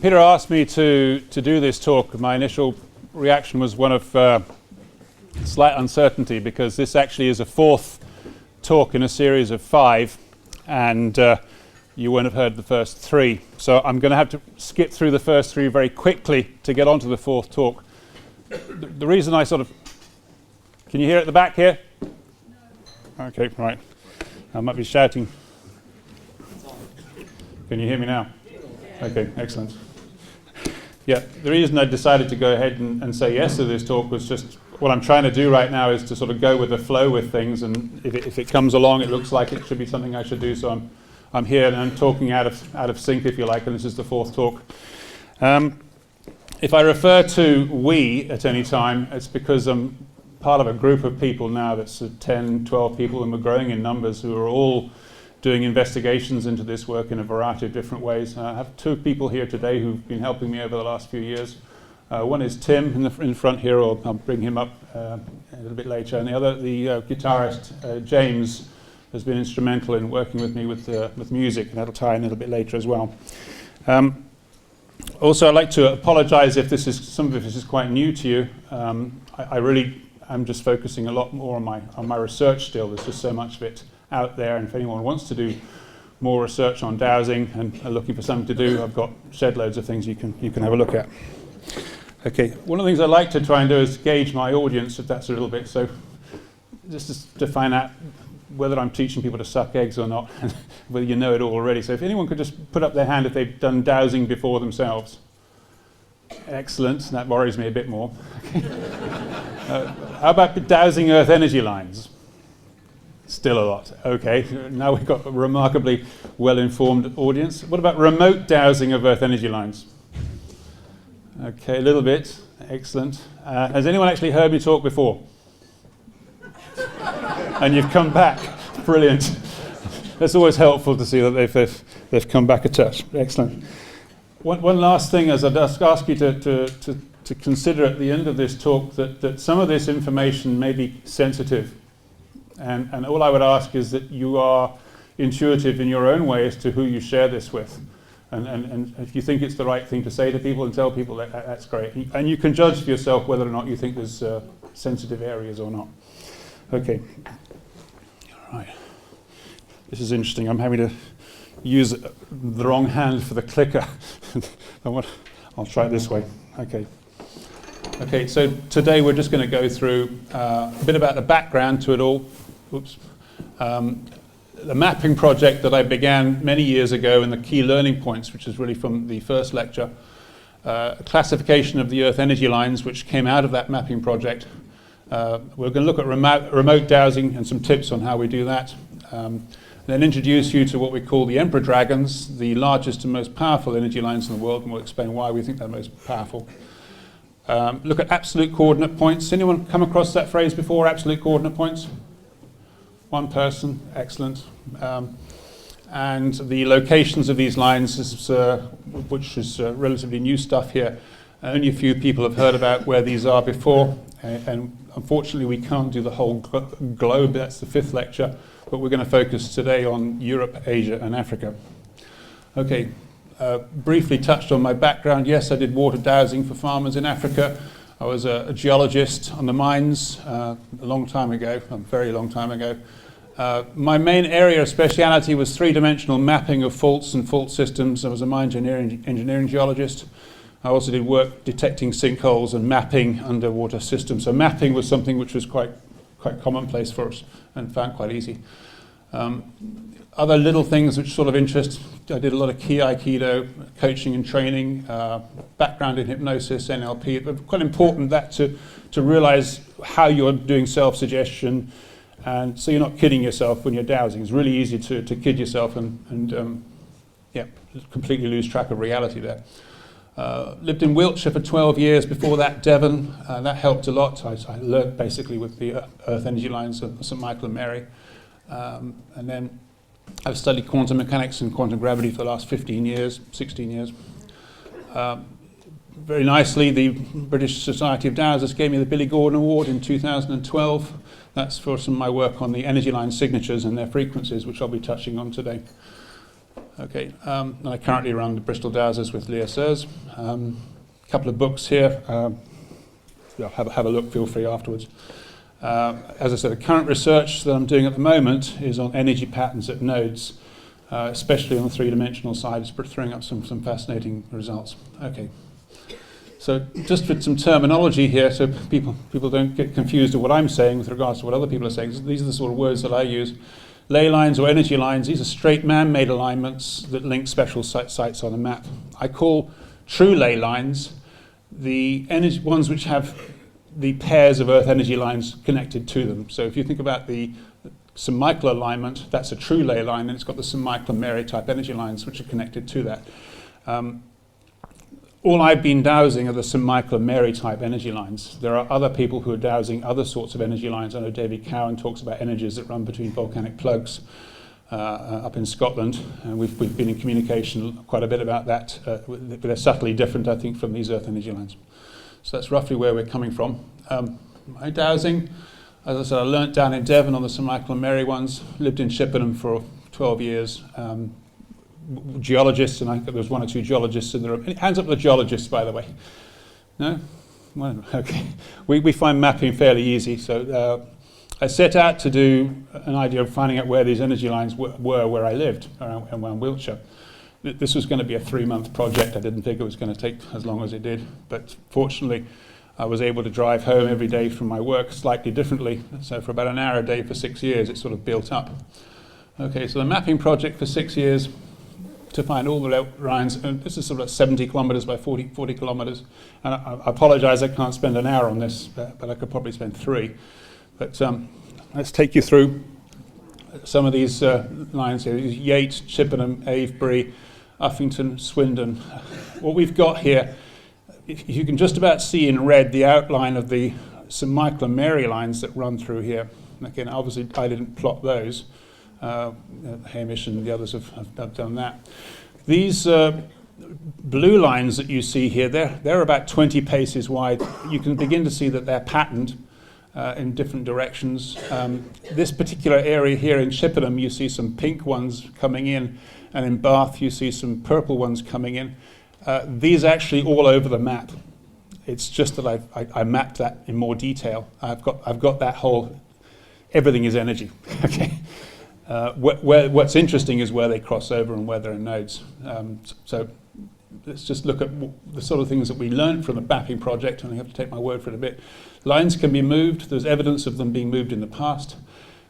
Peter asked me to do this talk. My initial reaction was one of slight uncertainty, because this actually is a fourth talk in a series of 5, and you won't have heard the first 3. So I'm going to have to skip through the first 3 very quickly to get onto the fourth talk. The reason I sort of... Can you hear at the back here? No. Okay, right. I might be shouting. Can you hear me now? Okay, excellent. Yeah, the reason I decided to go ahead and say yes to this talk was just what I'm trying to do right now is to sort of go with the flow with things, and if it comes along, it looks like it should be something I should do. So I'm here and I'm talking out of sync, if you like, and this is the fourth talk. If I refer to we at any time, it's because I'm part of a group of people now that's 10, 12 people, and we're growing in numbers, who are all doing investigations into this work in a variety of different ways. I have 2 people here today who've been helping me over the last few years. One is Tim in front here, or I'll bring him up a little bit later, and the other, the guitarist James, has been instrumental in working with me with music, and that'll tie in a little bit later as well. Also, I'd like to apologize if some of this is quite new to you. I'm just focusing a lot more on my research still. There's just so much of it out there, and if anyone wants to do more research on dowsing and are looking for something to do, I've got shed loads of things you can have a look at. Okay, one of the things I like to try and do is gauge my audience, if that's a little bit, so just to find out whether I'm teaching people to suck eggs or not, whether you know it all already. So if anyone could just put up their hand if they've done dowsing before themselves. Excellent, that worries me a bit more. How about dowsing earth energy lines? Still a lot. Okay, now we've got a remarkably well-informed audience. What about remote dowsing of earth energy lines? Okay, a little bit. Excellent. Has anyone actually heard me talk before? And you've come back. Brilliant. That's always helpful to see that they've come back a touch. Excellent. One last thing, as I'd ask you to consider at the end of this talk, that some of this information may be sensitive. And all I would ask is that you are intuitive in your own way as to who you share this with. And if you think it's the right thing to say to people and tell people, that's great. And you can judge for yourself whether or not you think there's sensitive areas or not. Okay. All right. This is interesting. I'm having to use the wrong hand for the clicker. I'll try it this way. Okay. Okay, so today we're just going to go through a bit about the background to it all. Oops. The mapping project that I began many years ago, and the key learning points, which is really from the first lecture, a classification of the earth energy lines which came out of that mapping project. We're going to look at remote dowsing and some tips on how we do that. Then introduce you to what we call the Emperor Dragons, the largest and most powerful energy lines in the world, and we'll explain why we think they're most powerful. Look at absolute coordinate points. Anyone come across that phrase before, absolute coordinate points? One person, excellent. And the locations of these lines, which is relatively new stuff here. Only a few people have heard about where these are before, and unfortunately we can't do the whole globe. That's the 5th lecture, but we're going to focus today on Europe, Asia and Africa. Okay, briefly touched on my background. Yes, I did water dowsing for farmers in Africa. I was a geologist on the mines a long time ago, a very long time ago. My main area of speciality was 3-dimensional mapping of faults and fault systems. I was a mine engineering geologist. I also did work detecting sinkholes and mapping underwater systems. So mapping was something which was quite commonplace for us and found quite easy. Other little things which sort of interest, I did a lot of Ki Aikido, coaching and training, background in hypnosis, NLP. But quite important that to realize how you're doing self-suggestion, and so you're not kidding yourself when you're dowsing. It's really easy to kid yourself and completely lose track of reality there. Lived in Wiltshire for 12 years, before that Devon. That helped a lot. I learned basically with the earth energy lines of St Michael and Mary. And then I've studied quantum mechanics and quantum gravity for the last 15 years, 16 years. Very nicely, the British Society of Dowsers gave me the Billy Gordon Award in 2012. That's for some of my work on the energy line signatures and their frequencies, which I'll be touching on today. Okay, and I currently run the Bristol Dowsers with Leah Sears. A couple of books here. Have a look, feel free afterwards. As I said, the current research that I'm doing at the moment is on energy patterns at nodes, especially on the three-dimensional side. It's throwing up some fascinating results. Okay. So just with some terminology here, so people don't get confused with what I'm saying with regards to what other people are saying. These are the sort of words that I use. Ley lines or energy lines, these are straight man-made alignments that link special sites on a map. I call true ley lines the ones which have the pairs of Earth energy lines connected to them. So if you think about the St. Michael alignment, that's a true ley line, and it's got the St. Michael and Mary type energy lines which are connected to that. All I've been dowsing are the St. Michael and Mary type energy lines. There are other people who are dowsing other sorts of energy lines. I know David Cowan talks about energies that run between volcanic plugs up in Scotland, and we've been in communication quite a bit about that. But they're subtly different, I think, from these Earth energy lines. So that's roughly where we're coming from. My dowsing, as I said, I learnt down in Devon on the St. Michael and Mary ones, lived in Chippenham for 12 years. Geologists, and I think there's one or two geologists in the room. Hands up the geologists, by the way. No? Well, okay. We find mapping fairly easy, so I set out to do an idea of finding out where these energy lines were where I lived, around Wiltshire. This was going to be a 3-month project. I didn't think it was going to take as long as it did, but fortunately I was able to drive home every day from my work slightly differently, so for about an hour a day for 6 years it sort of built up. Okay, so the mapping project for 6 years to find all the lines, and this is sort of 70 kilometres by 40 kilometres, and I apologise I can't spend an hour on this, but I could probably spend 3. But let's take you through some of these lines here. Yates, Chippenham, Avebury, Uffington, Swindon. What we've got here, you can just about see in red the outline of the St. Michael and Mary lines that run through here. And again, obviously I didn't plot those. Hamish and the others have done that. These blue lines that you see here, they're about 20 paces wide. You can begin to see that they're patterned in different directions. This particular area here in Chippenham, you see some pink ones coming in, and in Bath you see some purple ones coming in. These are actually all over the map. It's just that I mapped that in more detail. I've got that whole, everything is energy. Okay. What's interesting is where they cross over and where they're in nodes. So let's just look at the sort of things that we learned from the mapping project, and I have to take my word for it a bit. Lines can be moved. There's evidence of them being moved in the past.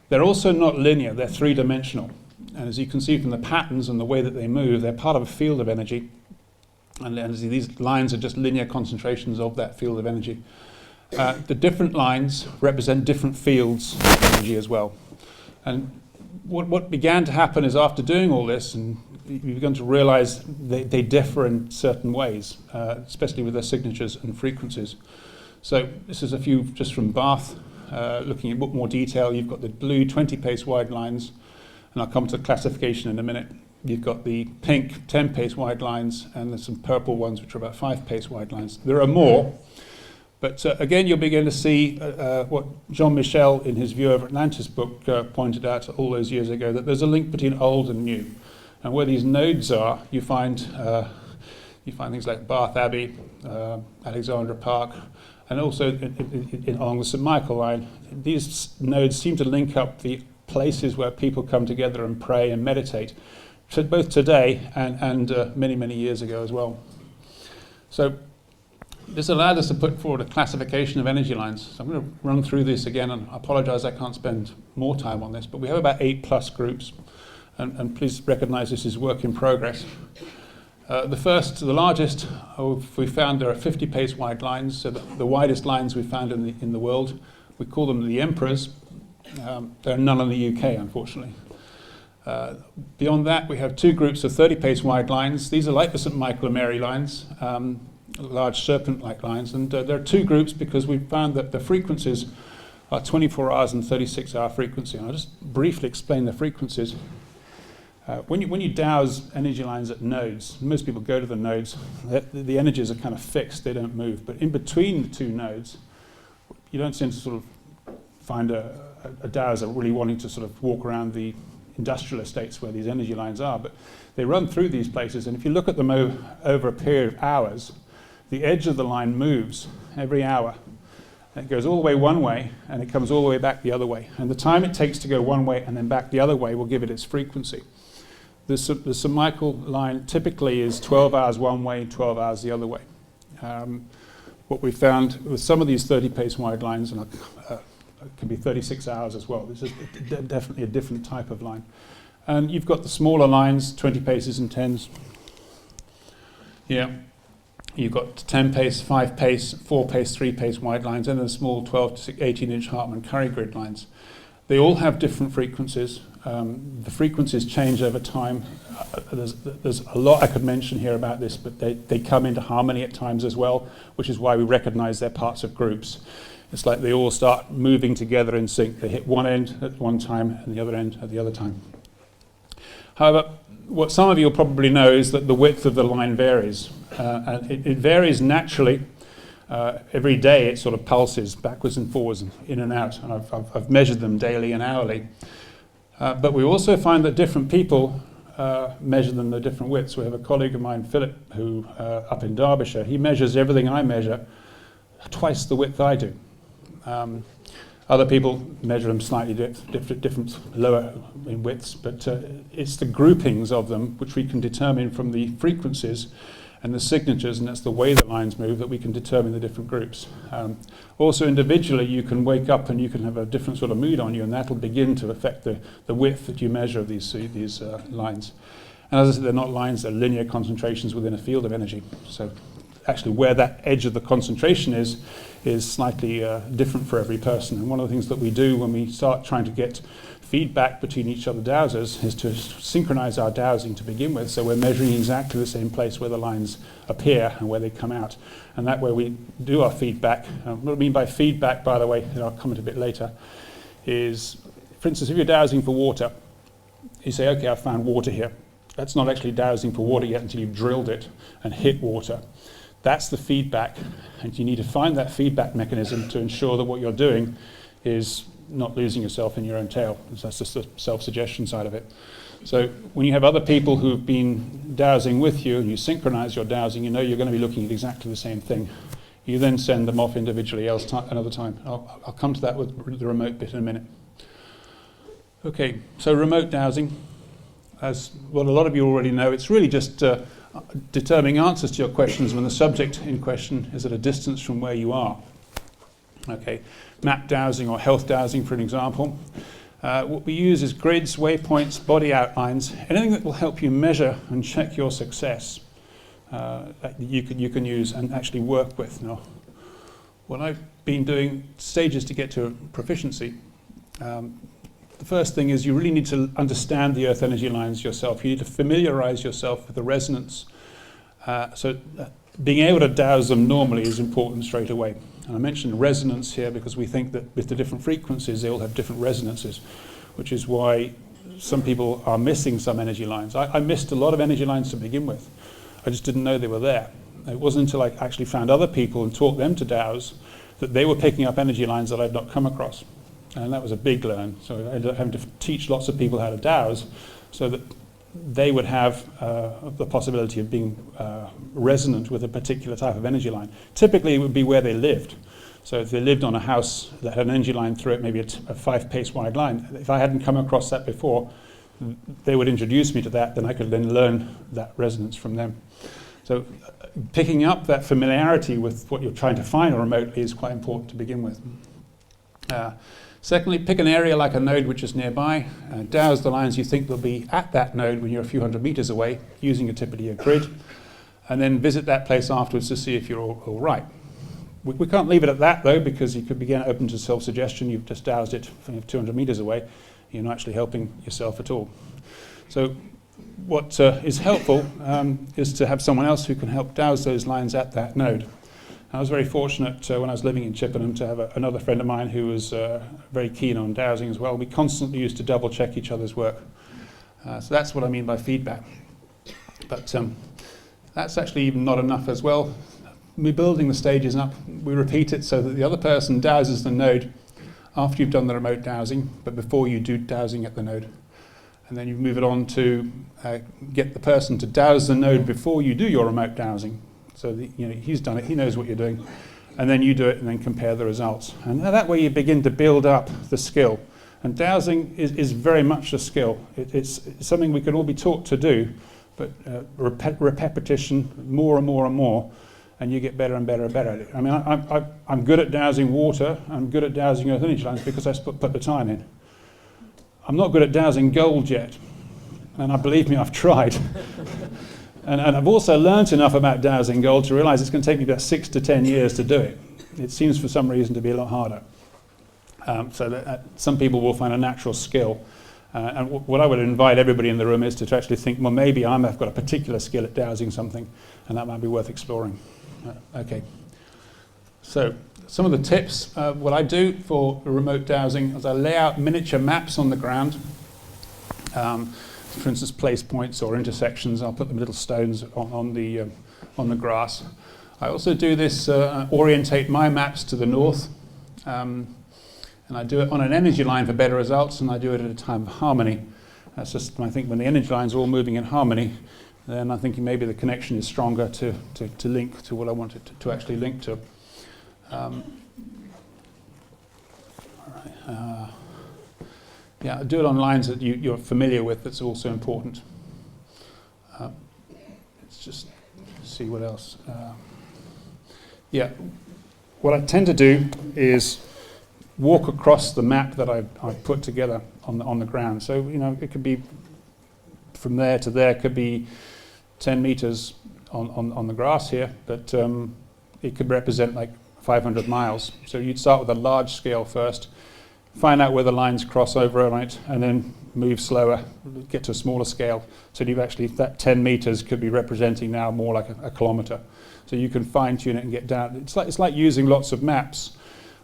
They're also not linear. They're three-dimensional. And as you can see from the patterns and the way that they move, they're part of a field of energy. And these lines are just linear concentrations of that field of energy. The different lines represent different fields of energy as well. And what began to happen is after doing all this, and you've begun to realize they differ in certain ways, especially with their signatures and frequencies. So this is a few just from Bath, looking in a bit more detail. You've got the blue 20 pace wide lines, and I'll come to classification in a minute. You've got the pink 10 pace wide lines, and there's some purple ones which are about 5 pace wide lines. There are more, but again you'll begin to see what Jean Michel in his View over Atlantis book pointed out all those years ago, that there's a link between old and new. And where these nodes are, you find things like Bath Abbey, Alexandra Park, and also along the St. Michael line. These nodes seem to link up the places where people come together and pray and meditate, both today and many, many years ago as well. So this allowed us to put forward a classification of energy lines. So I'm going to run through this again, and I apologize I can't spend more time on this, but we have about 8+ groups, and please recognize this is work in progress. The largest, we found there are 50 pace wide lines, so the widest lines we found in the world. We call them the emperors. There are none in the UK, unfortunately. Beyond that, we have 2 groups of 30 pace wide lines. These are like the St. Michael and Mary lines, large serpent-like lines, and there are 2 groups because we found that the frequencies are 24 hours and 36-hour frequency. And I'll just briefly explain the frequencies. When you dowse energy lines at nodes, most people go to the nodes, the energies are kind of fixed, they don't move. But in between the 2 nodes, you don't seem to sort of find a dowser really wanting to sort of walk around the industrial estates where these energy lines are, but they run through these places, and if you look at them over a period of hours, the edge of the line moves every hour. It goes all the way one way, and it comes all the way back the other way. And the time it takes to go one way and then back the other way will give it its frequency. The St. Michael line typically is 12 hours one way, 12 hours the other way. What we found with some of these 30 pace wide lines, and it can be 36 hours as well. This is definitely a different type of line. And you've got the smaller lines, 20 paces and 10s. Yeah. You've got 10 pace, 5 pace, 4 pace, 3 pace wide lines, and then small 12 to 18-inch Hartmann Curry grid lines. They all have different frequencies. The frequencies change over time. There's a lot I could mention here about this, but they come into harmony at times as well, which is why we recognize they're parts of groups. It's like they all start moving together in sync. They hit one end at one time and the other end at the other time. However, what some of you will probably know is that the width of the line varies. And it varies naturally. Every day it sort of pulses backwards and forwards and in and out. And I've measured them daily and hourly. But we also find that different people measure them at different widths. We have a colleague of mine, Philip, who up in Derbyshire, he measures everything I measure twice the width I do. Other people measure them slightly different, lower in widths, but it's the groupings of them which we can determine from the frequencies and the signatures, and that's the way the lines move, that we can determine the different groups. Also individually, you can wake up and you can have a different sort of mood on you, and that'll begin to affect the width that you measure of these lines. And as I said, they're not lines, they're linear concentrations within a field of energy. So actually where that edge of the concentration is slightly different for every person. And one of the things that we do when we start trying to get feedback between each other dowsers is to synchronize our dowsing to begin with, so we're measuring exactly the same place where the lines appear and where they come out. And that way we do our feedback. What I mean by feedback, by the way, and I'll comment a bit later, is, for instance, if you're dowsing for water, you say, okay, I've found water here. That's not actually dowsing for water yet until you've drilled it and hit water. That's the feedback, and you need to find that feedback mechanism to ensure that what you're doing is not losing yourself in your own tail. That's just the self-suggestion side of it. So when you have other people who've been dowsing with you and you synchronize your dowsing, you know you're going to be looking at exactly the same thing. You then send them off individually another time. I'll come to that with the remote bit in a minute. Okay, so remote dowsing, as well, a lot of you already know, it's really just determining answers to your questions when the subject in question is at a distance from where you are. Okay, map dowsing or health dowsing, for an example. What we use is grids, waypoints, body outlines, anything that will help you measure and check your success that you can use and actually work with. Now, what I've been doing stages to get to proficiency, the first thing is you really need to understand the earth energy lines yourself. You need to familiarize yourself with the resonance. Being able to dowse them normally is important straight away. And I mentioned resonance here because we think that with the different frequencies, they all have different resonances, which is why some people are missing some energy lines. I missed a lot of energy lines to begin with. I just didn't know they were there. It wasn't until I actually found other people and taught them to dowse that they were picking up energy lines that I'd not come across. And that was a big learn. So I ended up having to teach lots of people how to dowse so that they would have the possibility of being resonant with a particular type of energy line. Typically, it would be where they lived. So if they lived on a house that had an energy line through it, maybe a 5-pace wide line, if I hadn't come across that before, they would introduce me to that, then I could then learn that resonance from them. So picking up that familiarity with what you're trying to find remotely is quite important to begin with. Secondly, pick an area like a node which is nearby, dowse the lines you think will be at that node when you're a few hundred meters away, using a tip of your grid, and then visit that place afterwards to see if you're all right. We can't leave it at that though, because you could begin open to self-suggestion. You've just dowsed it from 200 meters away. You're not actually helping yourself at all. So what is helpful is to have someone else who can help dowse those lines at that node. I was very fortunate when I was living in Chippenham to have another friend of mine who was very keen on dowsing as well. We constantly used to double check each other's work. So that's what I mean by feedback. But that's actually even not enough as well. We're building the stages up. We repeat it so that the other person dowses the node after you've done the remote dowsing, but before you do dowsing at the node. and then you move it on to get the person to dowse the node before you do your remote dowsing. So he's done it, he knows what you're doing, and then you do it and then compare the results. And that way you begin to build up the skill. And dowsing is very much a skill. It's something we can all be taught to do, but repetition, more and more and more, and you get better and better and better at it. I mean, I'm good at dowsing water, I'm good at dowsing earth lineage lines because I put the time in. I'm not good at dowsing gold yet, and believe me, I've tried. and I've also learnt enough about dowsing gold to realise it's going to take me about 6 to 10 years to do it. It seems for some reason to be a lot harder. So that some people will find a natural skill. And what I would invite everybody in the room is to actually think, well, maybe I've got a particular skill at dowsing something, and that might be worth exploring. Okay. So some of the tips, what I do for remote dowsing is I lay out miniature maps on the ground. For instance, place points or intersections. I'll put the little stones on the grass. I also do this, orientate my maps to the north. And I do it on an energy line for better results, and I do it at a time of harmony. That's just, I think, when the energy lines are all moving in harmony, then I'm thinking maybe the connection is stronger to link to what I want it to actually link to. Yeah, I do it on lines that you're familiar with. That's also important. Let's just see what else. Yeah, what I tend to do is walk across the map that I've put together on the ground. So, it could be from there to there, could be 10 meters on the grass here, but it could represent like 500 miles. So you'd start with a large scale first, find out where the lines cross over, right, and then move slower, get to a smaller scale. So you've actually, that 10 meters could be representing now more like a kilometer. So you can fine tune it and get down. It's like using lots of maps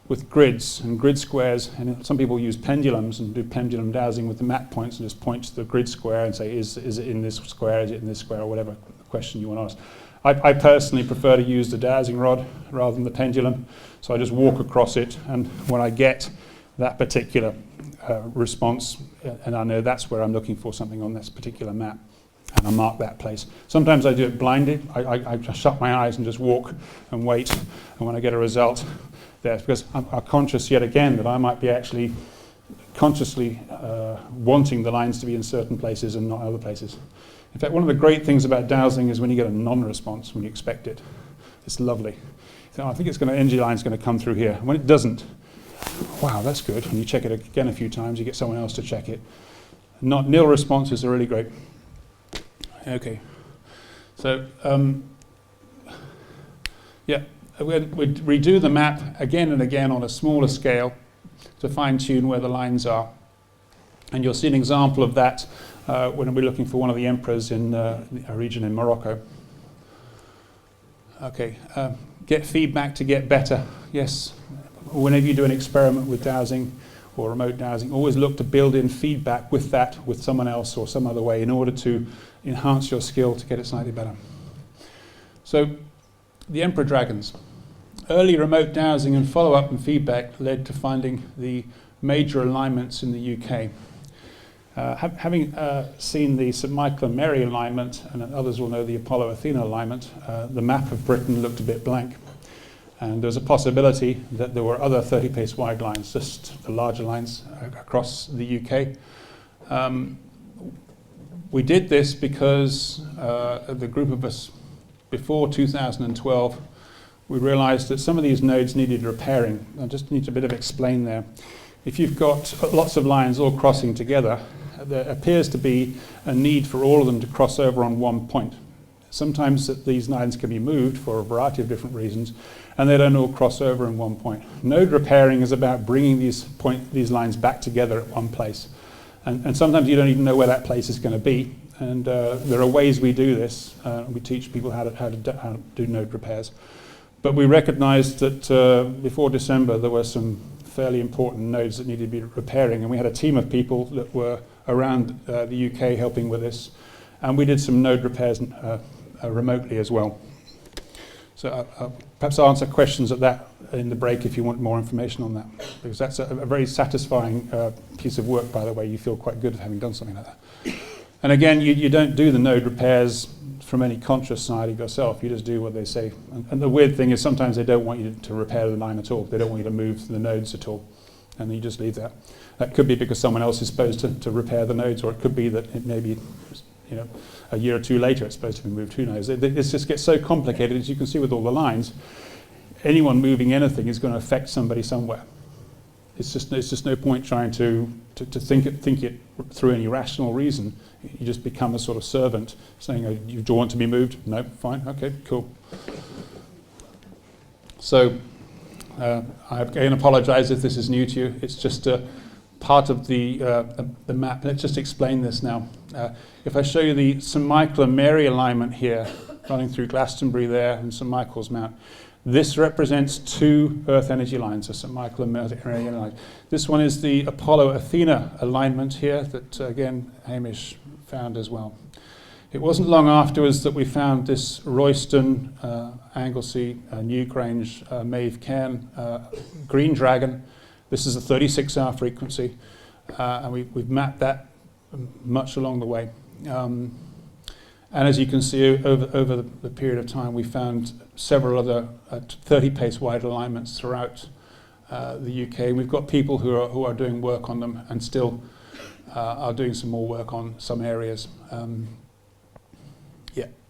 with grids and grid squares, and some people use pendulums and do pendulum dowsing with the map points and just point to the grid square and say, is it in this square, is it in this square, or whatever question you want to ask. I personally prefer to use the dowsing rod rather than the pendulum, so I just walk across it, and when I get that particular response, and I know that's where I'm looking for something on this particular map, and I mark that place. Sometimes I do it blinded. I shut my eyes and just walk and wait, and when I get a result, there, because I'm conscious yet again that I might be actually consciously wanting the lines to be in certain places and not other places. In fact, one of the great things about dowsing is when you get a non-response when you expect it. It's lovely. So I think energy line's going to come through here. When it doesn't, wow, that's good. When you check it again a few times, you get someone else to check it. Nil responses are really great. Okay. So, yeah. We'd redo the map again and again on a smaller scale to fine-tune where the lines are. And you'll see an example of that when we're looking for one of the emperors in a region in Morocco. Okay, get feedback to get better. Yes, whenever you do an experiment with dowsing or remote dowsing, always look to build in feedback with someone else or some other way in order to enhance your skill to get it slightly better. So, the emperor dragons. Early remote dowsing and follow-up and feedback led to finding the major alignments in the UK. Having seen the St Michael and Mary alignment, and others will know the Apollo Athena alignment, the map of Britain looked a bit blank. And there's a possibility that there were other 30 pace wide lines, just the larger lines across the UK. We did this because the group of us before 2012, we realized that some of these nodes needed repairing. I just need a bit of explain there. If you've got lots of lines all crossing together, there appears to be a need for all of them to cross over on one point. Sometimes these lines can be moved for a variety of different reasons, and they don't all cross over in one point. Node repairing is about bringing these lines back together at one place. And sometimes you don't even know where that place is going to be. And there are ways we do this. We teach people how to do node repairs. But we recognized that before December there were some fairly important nodes that needed to be repairing, and we had a team of people that were around the UK helping with this, and we did some node repairs remotely as well. So perhaps I'll answer questions at that in the break if you want more information on that, because that's a very satisfying piece of work, by the way. You feel quite good having done something like that. And again, you don't do the node repairs from any conscious side of yourself. You just do what they say. And the weird thing is sometimes they don't want you to repair the line at all. They don't want you to move the nodes at all. And you just leave that. That could be because someone else is supposed to repair the nodes, or it could be that it may be, a year or two later it's supposed to be moved. Who knows? It just gets so complicated, as you can see with all the lines. Anyone moving anything is going to affect somebody somewhere. It's just no point trying to think it through any rational reason. You just become a sort of servant, saying, oh, you do want to be moved? No, fine, okay, cool. So I again apologize if this is new to you. It's just part of the map. Let's just explain this now. If I show you the St Michael and Mary alignment here, running through Glastonbury there and St Michael's Mount, this represents two Earth energy lines, so St Michael and Mary line. This one is the Apollo-Athena alignment here that, again, Hamish found as well. It wasn't long afterwards that we found this Royston, Anglesey, Newgrange, Maeve Cairn, Green Dragon. This is a 36-hour frequency, and we've mapped that much along the way. And as you can see, over the period of time, we found several other 30 pace wide alignments throughout the UK. And we've got people who are doing work on them and still are doing some more work on some areas.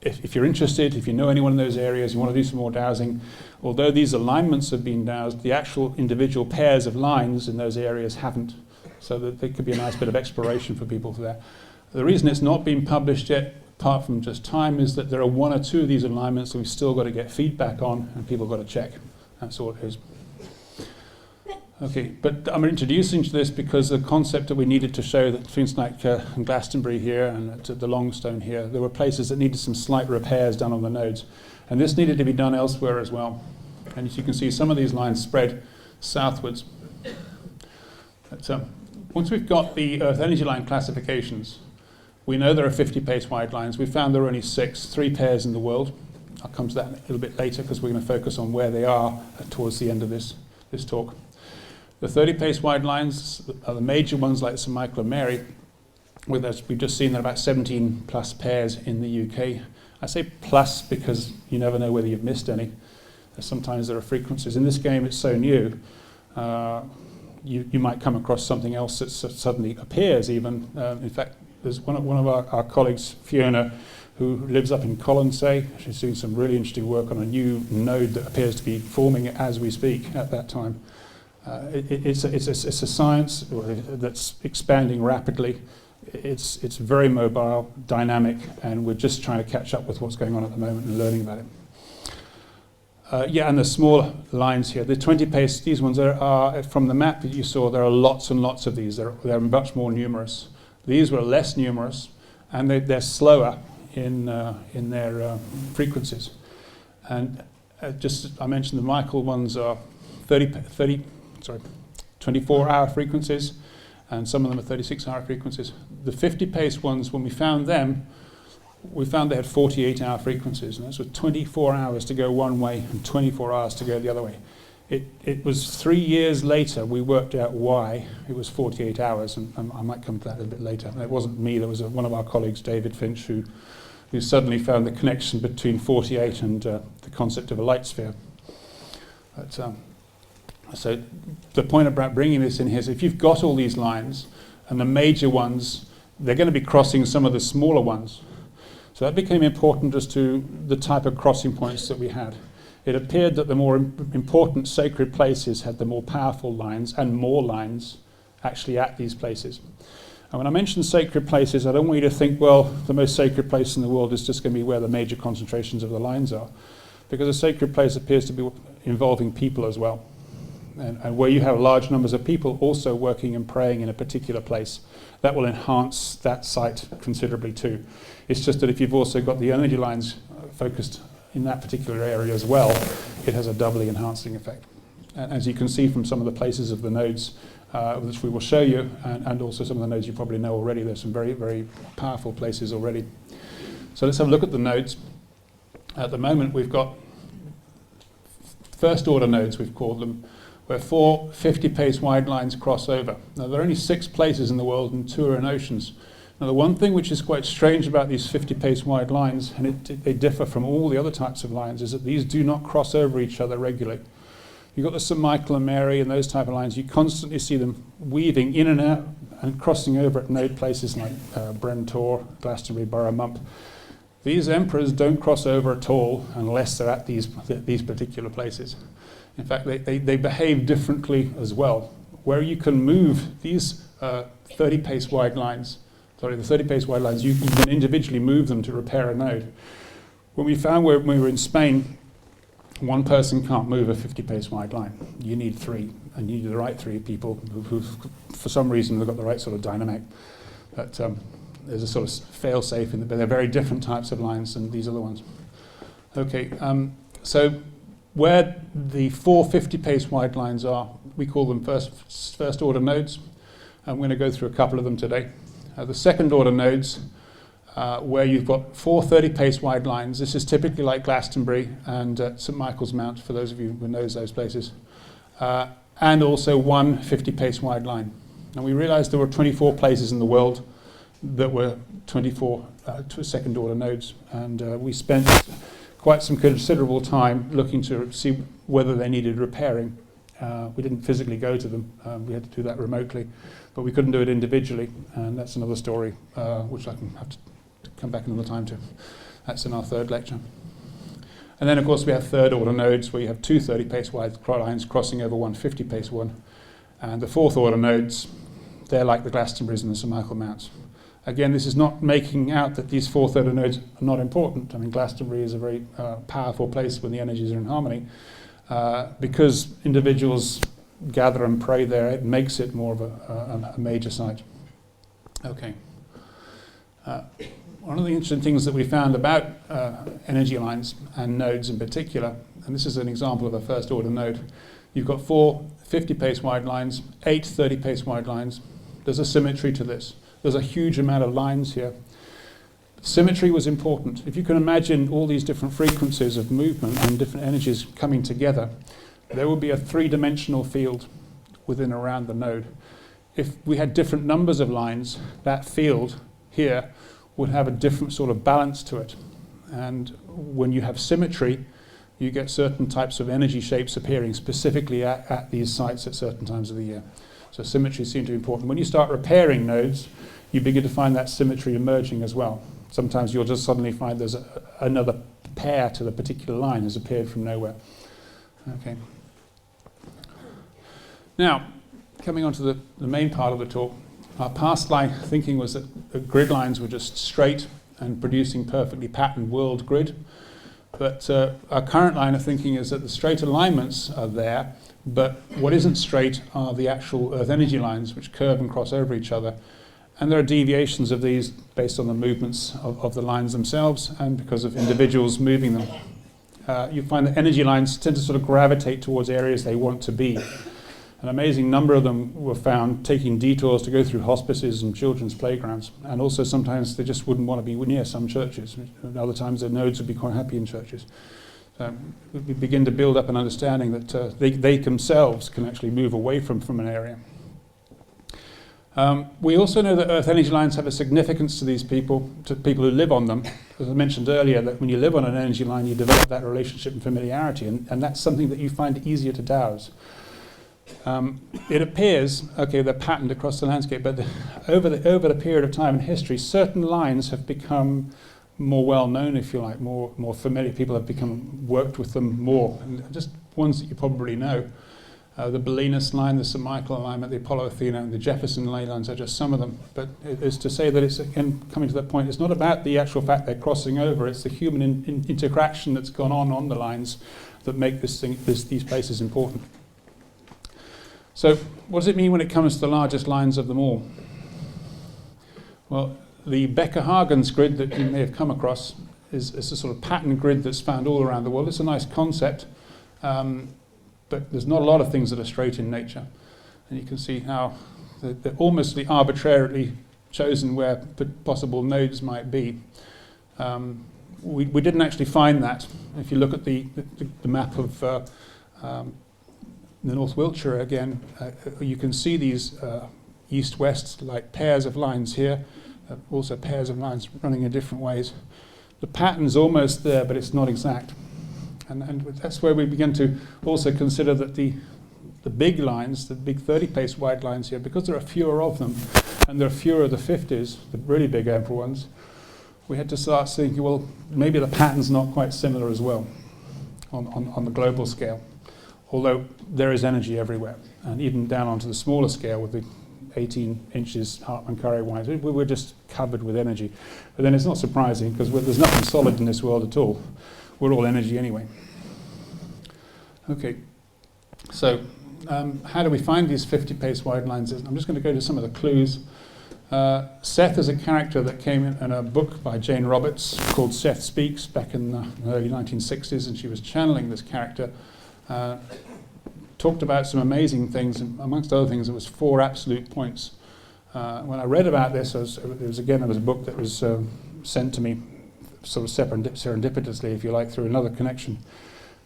If you're interested, if you know anyone in those areas, you want to do some more dowsing, although these alignments have been dowsed, the actual individual pairs of lines in those areas haven't. So that there could be a nice bit of exploration for people there. The reason it's not been published yet, apart from just time, is that there are one or two of these alignments that we've still got to get feedback on, and people have got to check. That's all it is. Okay, but I'm introducing to this because the concept that we needed to show that things like in Glastonbury here and at the Longstone here, there were places that needed some slight repairs done on the nodes. And this needed to be done elsewhere as well. And as you can see, some of these lines spread southwards. But, once we've got the Earth energy line classifications, we know there are 50 pace wide lines. We found there are only 3 pairs in the world. I'll come to that a little bit later because we're going to focus on where they are towards the end of this talk. The 30 pace wide lines are the major ones like St Michael and Mary. We've just seen there are about 17 plus pairs in the UK. I say plus because you never know whether you've missed any. Sometimes there are frequencies. In this game it's so new, you might come across something else that suddenly appears even. In fact, there's one of our colleagues, Fiona, who lives up in Colonsay. She's doing some really interesting work on a new node that appears to be forming as we speak at that time. It's a science that's expanding rapidly. It's very mobile, dynamic, and we're just trying to catch up with what's going on at the moment and learning about it. And the smaller lines here, the 20 pace, these ones are from the map that you saw, there are lots and lots of these. They're much more numerous. These were less numerous, and they're slower in their frequencies. And I mentioned the Michael ones are 24-hour frequencies, and some of them are 36-hour frequencies. The 50 pace ones, when we found them, we found they had 48-hour frequencies, and that's with 24 hours to go one way and 24 hours to go the other way. It was 3 years later we worked out why it was 48 hours, and I might come to that a little bit later. It wasn't me, there was one of our colleagues, David Finch, who suddenly found the connection between 48 and the concept of a light sphere. But, so the point about bringing this in here is if you've got all these lines, and the major ones, they're going to be crossing some of the smaller ones. So that became important as to the type of crossing points that we had. It appeared that the more important sacred places had the more powerful lines and more lines actually at these places. And when I mention sacred places, I don't want you to think, well, the most sacred place in the world is just going to be where the major concentrations of the lines are. Because a sacred place appears to be involving people as well. And where you have large numbers of people also working and praying in a particular place, that will enhance that site considerably too. It's just that if you've also got the energy lines focused in that particular area as well, it has a doubly enhancing effect. And as you can see from some of the places of the nodes, which we will show you, and also some of the nodes you probably know already, there's some very, very powerful places already. So let's have a look at the nodes. At the moment we've got first order nodes, we've called them, where 4 50-pace wide lines cross over. Now, there are only 6 places in the world and 2 are in oceans. Now, the one thing which is quite strange about these 50-pace wide lines, and they differ from all the other types of lines, is that these do not cross over each other regularly. You've got the St. Michael and Mary and those type of lines, you constantly see them weaving in and out and crossing over at node places like Bryn Tor, Glastonbury, Borough Mump. These emperors don't cross over at all unless they're at these particular places. In fact, they behave differently as well. Where you can move these 30-pace wide lines, the 30-pace wide lines, you can individually move them to repair a node. When we found when we were in Spain, one person can't move a 50-pace wide line. You need 3, and you need the right 3 people who for some reason, they've got the right sort of dynamic. But there's a sort of fail-safe, but they're very different types of lines than these other ones. Okay, so where the 4 50-pace wide lines are, we call them first order nodes. I'm going to go through a couple of them today. The second order nodes, where you've got 4 30-pace wide lines. This is typically like Glastonbury and St. Michael's Mount, for those of you who knows those places. And also 1 50-pace wide line. And we realized there were 24 places in the world that were 24 second order nodes. And we spent quite some considerable time looking to see whether they needed repairing. We didn't physically go to them. We had to do that remotely. But we couldn't do it individually. And that's another story, which I can have to come back another time to. That's in our third lecture. And then, of course, we have third order nodes where you have 2 30-pace wide lines crossing over 1 50-pace one. And the fourth order nodes, they're like the Glastonburys and the St. Michael Mounts. Again, this is not making out that these 4 order nodes are not important. I mean, Glastonbury is a very powerful place when the energies are in harmony. Because individuals gather and pray there, it makes it more of a major site. Okay. One of the interesting things that we found about energy lines and nodes in particular, and this is an example of a first order node, you've got 4 50-pace wide lines, 8 30-pace wide lines. There's a symmetry to this. There's a huge amount of lines here. Symmetry was important. If you can imagine all these different frequencies of movement and different energies coming together, there would be a 3-dimensional field within around the node. If we had different numbers of lines, that field here would have a different sort of balance to it. And when you have symmetry, you get certain types of energy shapes appearing specifically at these sites at certain times of the year. So symmetry seems to be important. When you start repairing nodes, you begin to find that symmetry emerging as well. Sometimes you'll just suddenly find there's another pair to the particular line has appeared from nowhere. Okay. Now, coming on to the main part of the talk, our past line thinking was that the grid lines were just straight and producing perfectly patterned world grid. But our current line of thinking is that the straight alignments are there, but what isn't straight are the actual Earth energy lines, which curve and cross over each other. And there are deviations of these based on the movements of the lines themselves and because of individuals moving them. You find that energy lines tend to sort of gravitate towards areas they want to be. An amazing number of them were found taking detours to go through hospices and children's playgrounds. And also sometimes they just wouldn't want to be near some churches. And other times their nodes would be quite happy in churches. We begin to build up an understanding that they themselves can actually move away from an area. We also know that Earth energy lines have a significance to these people, to people who live on them. As I mentioned earlier, that when you live on an energy line, you develop that relationship and familiarity, and that's something that you find easier to dowse. It appears, okay, they're patterned across the landscape, but over the period of time in history, certain lines have become more well-known, if you like, more familiar. People have worked with them more, and just ones that you probably know. The Belinus line, the St. Michael alignment, the Apollo Athena, and the Jefferson ley lines are just some of them. But it is to say that it's, again, coming to that point, it's not about the actual fact they're crossing over, it's the human interaction that's gone on the lines that make these places important. So what does it mean when it comes to the largest lines of them all? Well, the Becker-Hagens grid that you may have come across is a sort of pattern grid that's found all around the world. It's a nice concept. But there's not a lot of things that are straight in nature. And you can see how they're almost arbitrarily chosen where possible nodes might be. We didn't actually find that. If you look at the map of the North Wiltshire again, you can see these east-west like pairs of lines here, also pairs of lines running in different ways. The pattern's almost there, but it's not exact. And that's where we begin to also consider that the big lines, the big 30-pace wide lines here, because there are fewer of them, and there are fewer of the 50s, the really big emperor ones, we had to start thinking, well, maybe the pattern's not quite similar as well on the global scale, although there is energy everywhere. And even down onto the smaller scale with the 18 inches Hartmann-Curry wise, we're just covered with energy. But then it's not surprising, because there's nothing solid in this world at all. We're all energy anyway. Okay, so how do we find these 50-pace wide lines? I'm just going to go to some of the clues. Seth is a character that came in a book by Jane Roberts called Seth Speaks back in the early 1960s, and she was channeling this character. Talked about some amazing things, and amongst other things, it was 4 absolute points. When I read about this, there was a book that was sent to me sort of serendipitously, if you like, through another connection.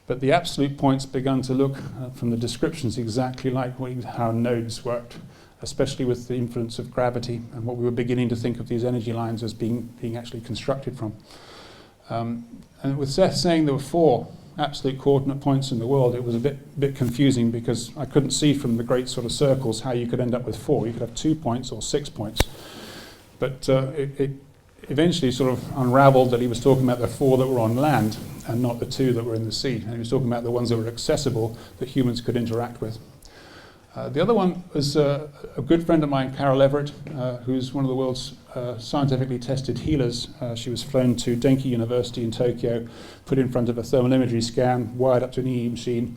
But the absolute points began to look, from the descriptions, exactly like how nodes worked, especially with the influence of gravity and what we were beginning to think of these energy lines as being actually constructed from. And with Seth saying there were 4 absolute coordinate points in the world, it was a bit confusing, because I couldn't see from the great sort of circles how you could end up with 4. You could have 2 points or 6 points. But it eventually sort of unraveled that he was talking about the 4 that were on land and not the 2 that were in the sea. And he was talking about the ones that were accessible that humans could interact with. The other one was a good friend of mine, Carol Everett, who's one of the world's scientifically tested healers. She was flown to Denki University in Tokyo, put in front of a thermal imagery scan, wired up to an EE machine,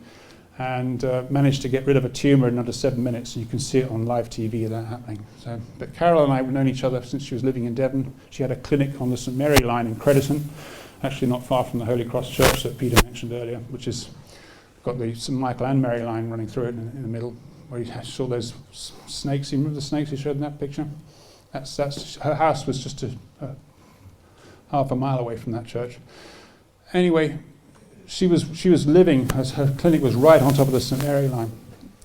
and managed to get rid of a tumour in under 7 minutes. And you can see it on live TV, that happening. But Carol and I have known each other since she was living in Devon. She had a clinic on the St Mary line in Crediton, actually not far from the Holy Cross Church that Peter mentioned earlier, which has got the St Michael and Mary line running through it in the middle, where you saw those snakes. You remember the snakes he showed in that picture? That's her house was just half a mile away from that church. Anyway, she was living, as her clinic was right on top of the St Mary line.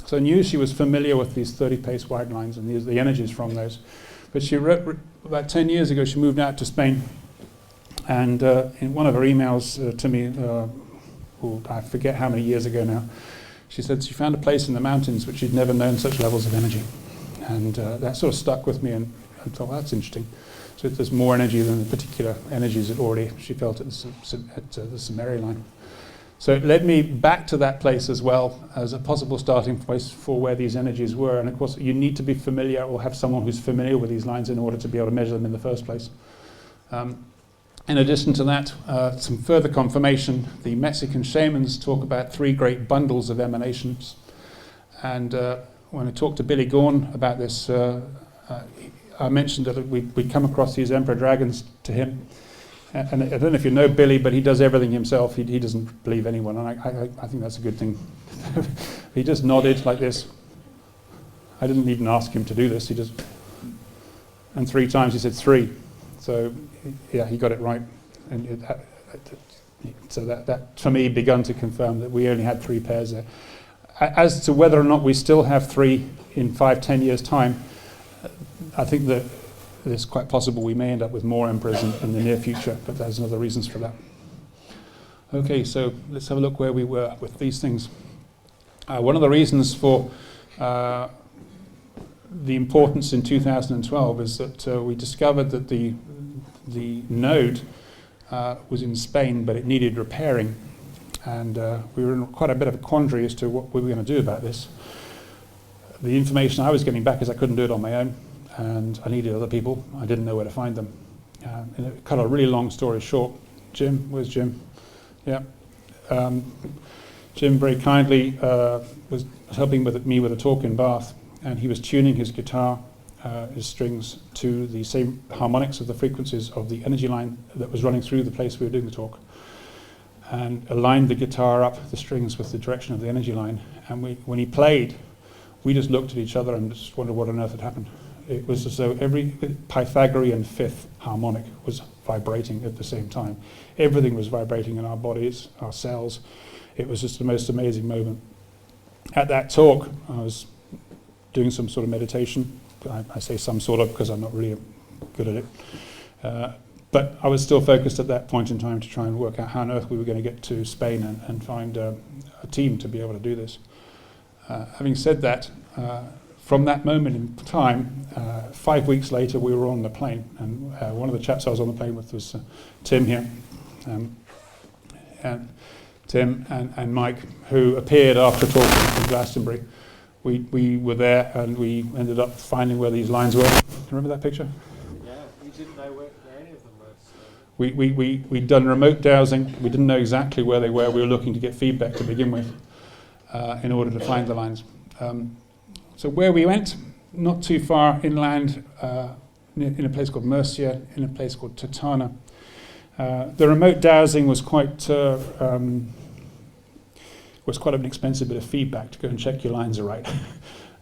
So I knew she was familiar with these 30-pace wide lines and the energies from those. But she wrote, about 10 years ago, she moved out to Spain. And in one of her emails to me, I forget how many years ago now, she said she found a place in the mountains which she'd never known such levels of energy. And that sort of stuck with me, and I thought, well, that's interesting. So there's more energy than the particular energies that she felt at the St Mary line. So it led me back to that place as well as a possible starting place for where these energies were. And of course, you need to be familiar or have someone who's familiar with these lines in order to be able to measure them in the first place. In addition to that, some further confirmation. The Mexican shamans talk about 3 great bundles of emanations. And when I talked to Billy Gorn about this, I mentioned that we'd come across these emperor dragons to him. And I don't know if you know Billy, but he does everything himself. He doesn't believe anyone, and I think that's a good thing. He just nodded like this. I didn't even ask him to do this. And 3 times he said 3. So yeah, he got it right. And so that for me begun to confirm that we only had 3 pairs there. As to whether or not we still have 3 in 5-10 years' time, I think that it's quite possible we may end up with more emperors in the near future, but there's other reasons for that. Okay, so let's have a look where we were with these things. One of the reasons for the importance in 2012 is that we discovered that the node was in Spain, but it needed repairing. And we were in quite a bit of a quandary as to what we were going to do about this. The information I was getting back is I couldn't do it on my own, and I needed other people. I didn't know where to find them. And it cut a really long story short. Jim, where's Jim? Yeah. Jim very kindly was helping me with a talk in Bath, and he was tuning his guitar, his strings, to the same harmonics of the frequencies of the energy line that was running through the place we were doing the talk, and aligned the guitar up, the strings, with the direction of the energy line. And when he played, we just looked at each other and just wondered what on earth had happened. It was as though every Pythagorean 5th harmonic was vibrating at the same time. Everything was vibrating in our bodies, our cells. it was just the most amazing moment. At that talk, I was doing some sort of meditation. I say some sort of because I'm not really good at it. But I was still focused at that point in time to try and work out how on earth we were going to get to Spain and find a team to be able to do this. Having said that, from that moment in time, 5 weeks later we were on the plane, and one of the chaps I was on the plane with was Tim here, and Tim and Mike, who appeared after talking from Glastonbury. We were there and we ended up finding where these lines were. Remember that picture? Yeah, we didn't know where any of them were. We'd done remote dowsing. We didn't know exactly where they were. We were looking to get feedback to begin with in order to find the lines. So where we went, not too far inland, in a place called Murcia, in a place called Totana. The remote dowsing was quite an expensive bit of feedback to go and check your lines are right.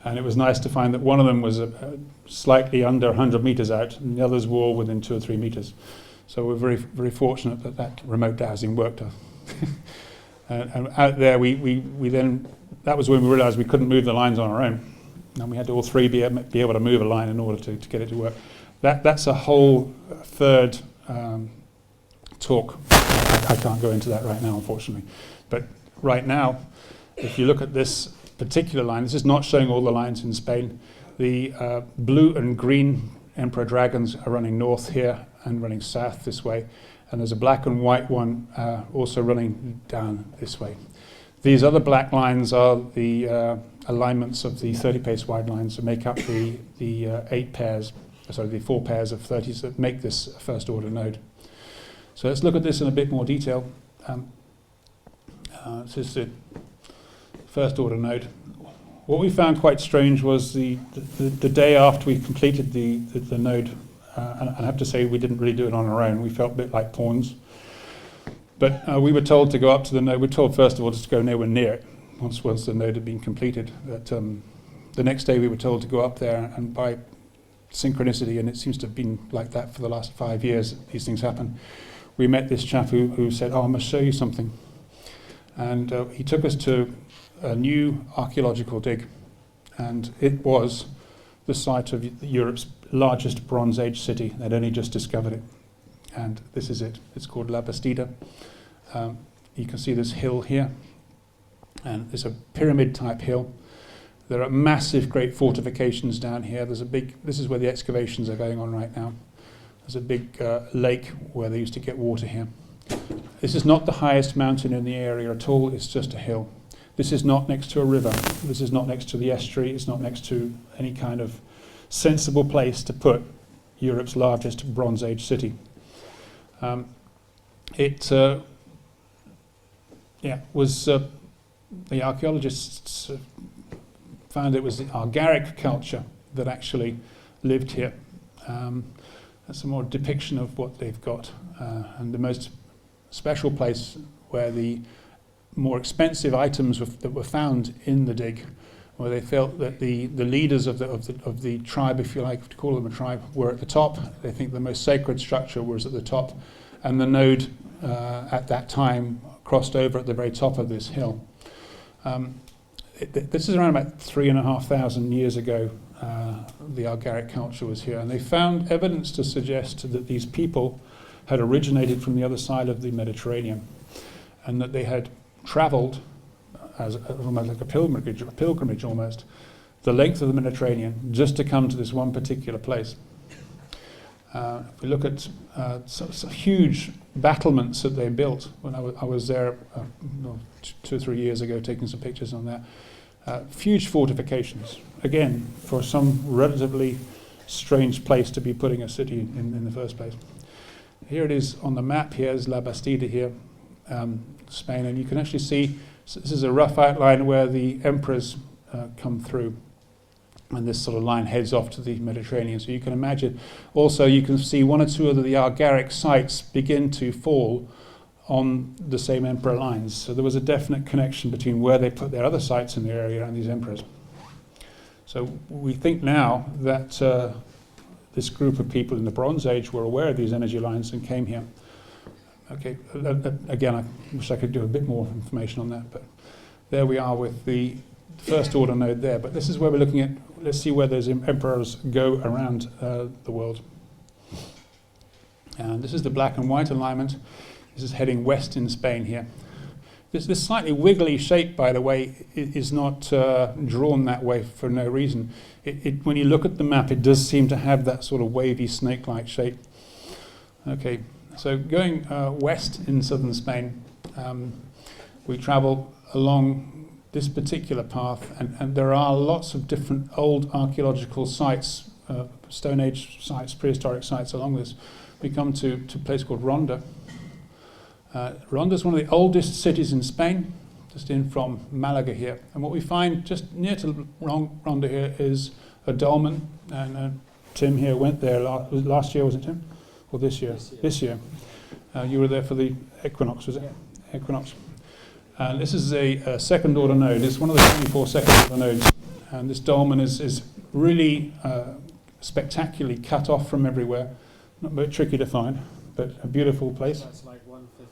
And it was nice to find that one of them was slightly under 100 meters out, and the others were all within 2 or 3 meters. So we're very, very fortunate that remote dowsing worked. And out there, we then, that was when we realized we couldn't move the lines on our own. And we had to all three be able to move a line in order to get it to work. That's a whole third talk. I can't go into that right now, unfortunately. But right now, if you look at this particular line, this is not showing all the lines in Spain. The blue and green emperor dragons are running north here and running south this way. And there's a black and white one also running down this way. These other black lines are the alignments of the 30 pace wide lines that make up the 4 pairs of 30s that make this first order node. So let's look at this in a bit more detail. This is the first order node. What we found quite strange was the day after we completed the node, and I have to say we didn't really do it on our own. We felt a bit like pawns. But we were told to go up to the node. We were told first of all just to go nowhere near it once the node had been completed. But the next day we were told to go up there, and by synchronicity, and it seems to have been like that for the last 5 years, these things happen. We met this chap who said, "Oh, I must show you something." And he took us to a new archaeological dig, and it was the site of Europe's largest Bronze Age city. They'd only just discovered it, and this is it. It's called La Bastida. You can see this hill here, and it's a pyramid type hill. There are massive, great fortifications down here. This is where the excavations are going on right now. There's a big lake where they used to get water here. This is not the highest mountain in the area at all, it's just a hill. This is not next to a river. This is not next to the estuary. It's not next to any kind of sensible place to put Europe's largest Bronze Age city. The archaeologists found it was the Argaric culture that actually lived here. That's a more depiction of what they've got. And the most special place where the more expensive items that were found in the dig, where they felt that the leaders of the tribe, if you like to call them a tribe, were at the top. They think the most sacred structure was at the top, and the node at that time crossed over at the very top of this hill. This is around about 3,500 years ago. The Argaric culture was here, and they found evidence to suggest that these people had originated from the other side of the Mediterranean, and that they had travelled as almost like a pilgrimage almost, the length of the Mediterranean just to come to this one particular place. If we look at some huge battlements that they built, when I was there 2 or 3 years ago taking some pictures on that, huge fortifications, again, for some relatively strange place to be putting a city in the first place. Here it is on the map. Here's La Bastida here, Spain, and you can actually see, so this is a rough outline where the emperors come through, and this sort of line heads off to the Mediterranean. So you can imagine, also you can see 1 or 2 of the Argaric sites begin to fall on the same emperor lines. So there was a definite connection between where they put their other sites in the area and these emperors. So we think now that this group of people in the Bronze Age were aware of these energy lines and came here. Okay, again, I wish I could do a bit more information on that, but there we are with the first order node there. But this is where we're looking at, let's see where those emperors go around the world. And this is the black and white alignment. This is heading west in Spain here. This slightly wiggly shape, by the way, is not drawn that way for no reason. When you look at the map, it does seem to have that sort of wavy snake-like shape. Okay, so going west in southern Spain, we travel along this particular path, and there are lots of different old archaeological sites, Stone Age sites, prehistoric sites along this. We come to a place called Ronda. Ronda is one of the oldest cities in Spain, just in from Malaga here. And what we find just near to Ronda here is a dolmen. And Tim here went there last year, wasn't it, Tim? Or this year? This year. You were there for the equinox, was it? Yeah. Equinox. And this is a second order node. It's one of the 24 second order nodes. And this dolmen is really spectacularly cut off from everywhere. Not very tricky to find, but a beautiful place. That's like 150.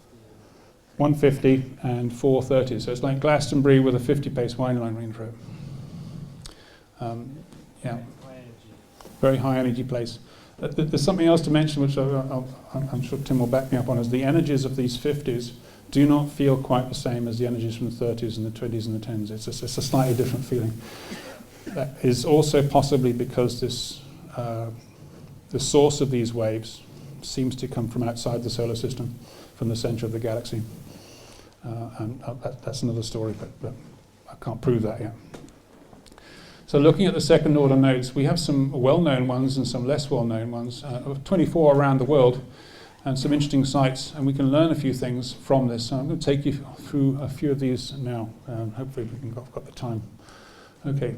150 and 430. So it's like Glastonbury with a 50 pace wine line running through it. Yeah. Very high energy place. There's something else to mention, which I'm sure Tim will back me up on, is the energies of these 50s do not feel quite the same as the energies from the 30s and the 20s and the 10s. It's a slightly different feeling. That is also possibly because the source of these waves seems to come from outside the solar system, from the center of the galaxy. And that's another story, but I can't prove that yet. So looking at the second order nodes, we have some well-known ones and some less well-known ones, 24 around the world, and some interesting sites, and we can learn a few things from this. So I'm going to take you through a few of these now. Hopefully we've got the time. Okay,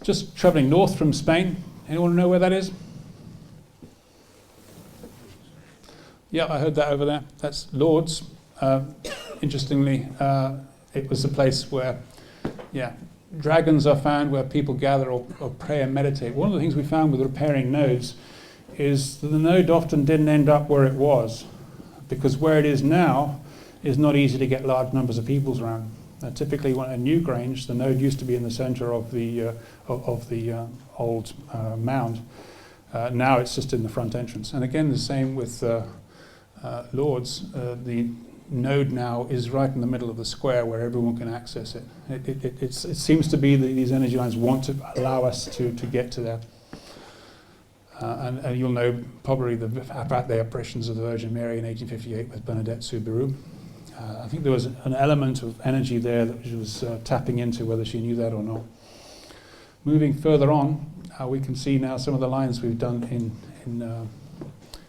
just traveling north from Spain. Anyone know where that is? Yeah, I heard that over there. That's Lourdes. Interestingly, it was a place where, dragons are found where people gather or pray and meditate. One of the things we found with repairing nodes is that the node often didn't end up where it was, because where it is now is not easy to get large numbers of peoples around. Typically, when a new Grange, the node used to be in the center of the old mound. Now it's just in the front entrance. And again, the same with Lourdes. The node now is right in the middle of the square where everyone can access it. It seems to be that these energy lines want to allow us to get to there. And you'll know probably about the apparitions of the Virgin Mary in 1858 with Bernadette Soubirous. I think there was an element of energy there that she was tapping into, whether she knew that or not. Moving further on, we can see now some of the lines we've done in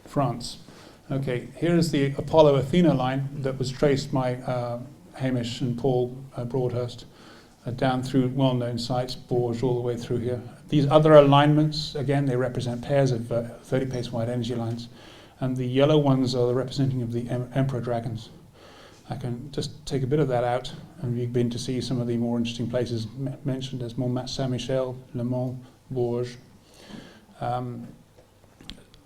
France. Okay, here is the Apollo Athena line that was traced by Hamish and Paul Broadhurst down through well-known sites, Bourges, all the way through here. These other alignments, again, they represent pairs of 30 pace wide energy lines, and the yellow ones are the representing of the Emperor dragons. I can just take a bit of that out, and you begin to see some of the more interesting places mentioned as Mont Saint-Michel, Le Mans, Bourges.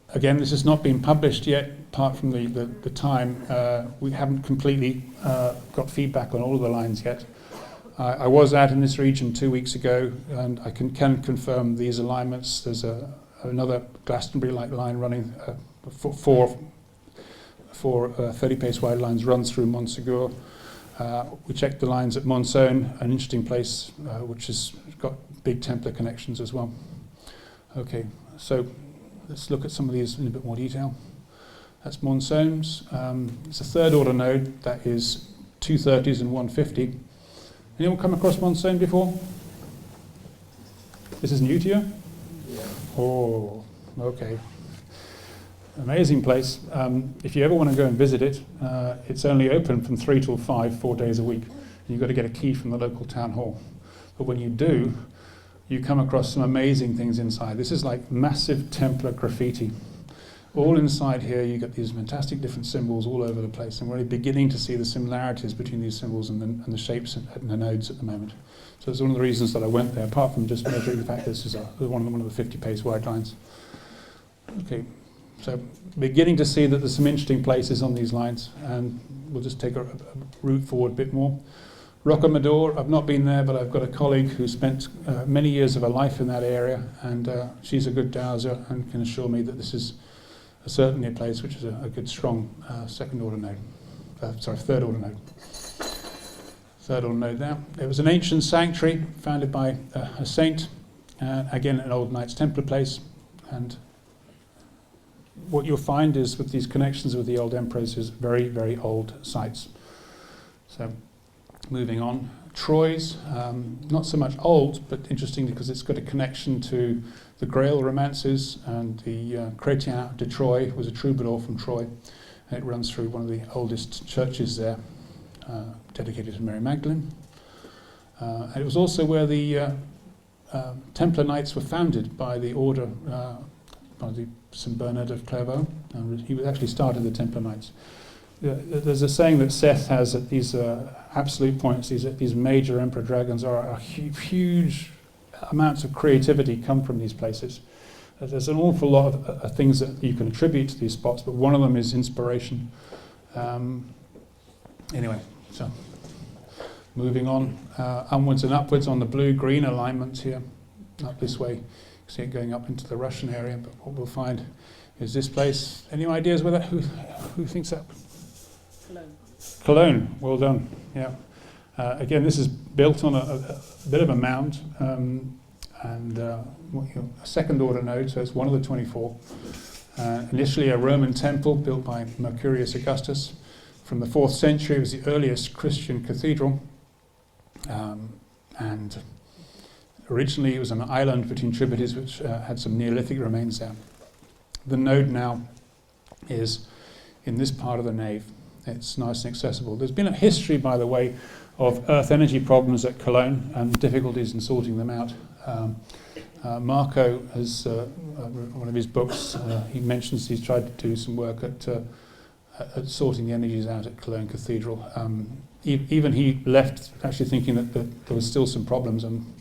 Again, this has not been published yet, apart from the time. We haven't completely got feedback on all of the lines yet. I was out in this region 2 weeks ago, and I can confirm these alignments. There's another Glastonbury-like line running, four 30 pace wide lines runs through Montsegur. We checked the lines at Monzone, an interesting place which has got big Templar connections as well. Okay, so let's look at some of these in a bit more detail. That's Monzone's. It's a third order node that is 230s and 150. Anyone come across Monzone before? This is new to you? Yeah. Oh, okay. Amazing place. If you ever want to go and visit it, it's only open from 3 till 5, 4 days a week. You've got to get a key from the local town hall. But when you do, you come across some amazing things inside. This is like massive Templar graffiti. All inside here, you get these fantastic different symbols all over the place, and we're really beginning to see the similarities between these symbols and the shapes and the nodes at the moment. So it's one of the reasons that I went there, apart from just measuring the fact this is one of the 50 pace wide lines. Okay, So beginning to see that there's some interesting places on these lines, and we'll just take a route forward a bit more. Rocamadour, I've not been there, but I've got a colleague who spent many years of her life in that area, and she's a good dowser and can assure me that this is certainly a place which is a good, strong third order node. Third order node there. It was an ancient sanctuary founded by a saint, again an old Knights Templar place, and what you'll find is with these connections with the old emperors is very, very old sites. So moving on, Troyes, not so much old, but interesting because it's got a connection to the Grail romances, and the Chrétien de Troyes was a troubadour from Troy, and it runs through one of the oldest churches there, dedicated to Mary Magdalene. And it was also where the Templar Knights were founded by the order, by the St. Bernard of Clairvaux, and he actually started the Templar Knights. There's a saying that Seth has at these absolute points, these major emperor dragons are a huge amounts of creativity come from these places. There's an awful lot of things that you can attribute to these spots, but one of them is inspiration. Anyway, so moving on, onwards and upwards on the blue-green alignment here, up this way. You see it going up into the Russian area, but what we'll find is this place. Any ideas where that? Who thinks that? Cologne. Cologne. Well done. Yeah. Again, this is built on a bit of a mound, and a second order node, so it's one of the 24. Initially a Roman temple built by Mercurius Augustus. From the 4th century, it was the earliest Christian cathedral. And originally it was an island between tributaries which had some Neolithic remains there. The node now is in this part of the nave. It's nice and accessible. There's been a history, by the way, of earth energy problems at Cologne and difficulties in sorting them out. Marco has, one of his books, he mentions he's tried to do some work at sorting the energies out at Cologne Cathedral. Even he left actually thinking that there was still some problems, and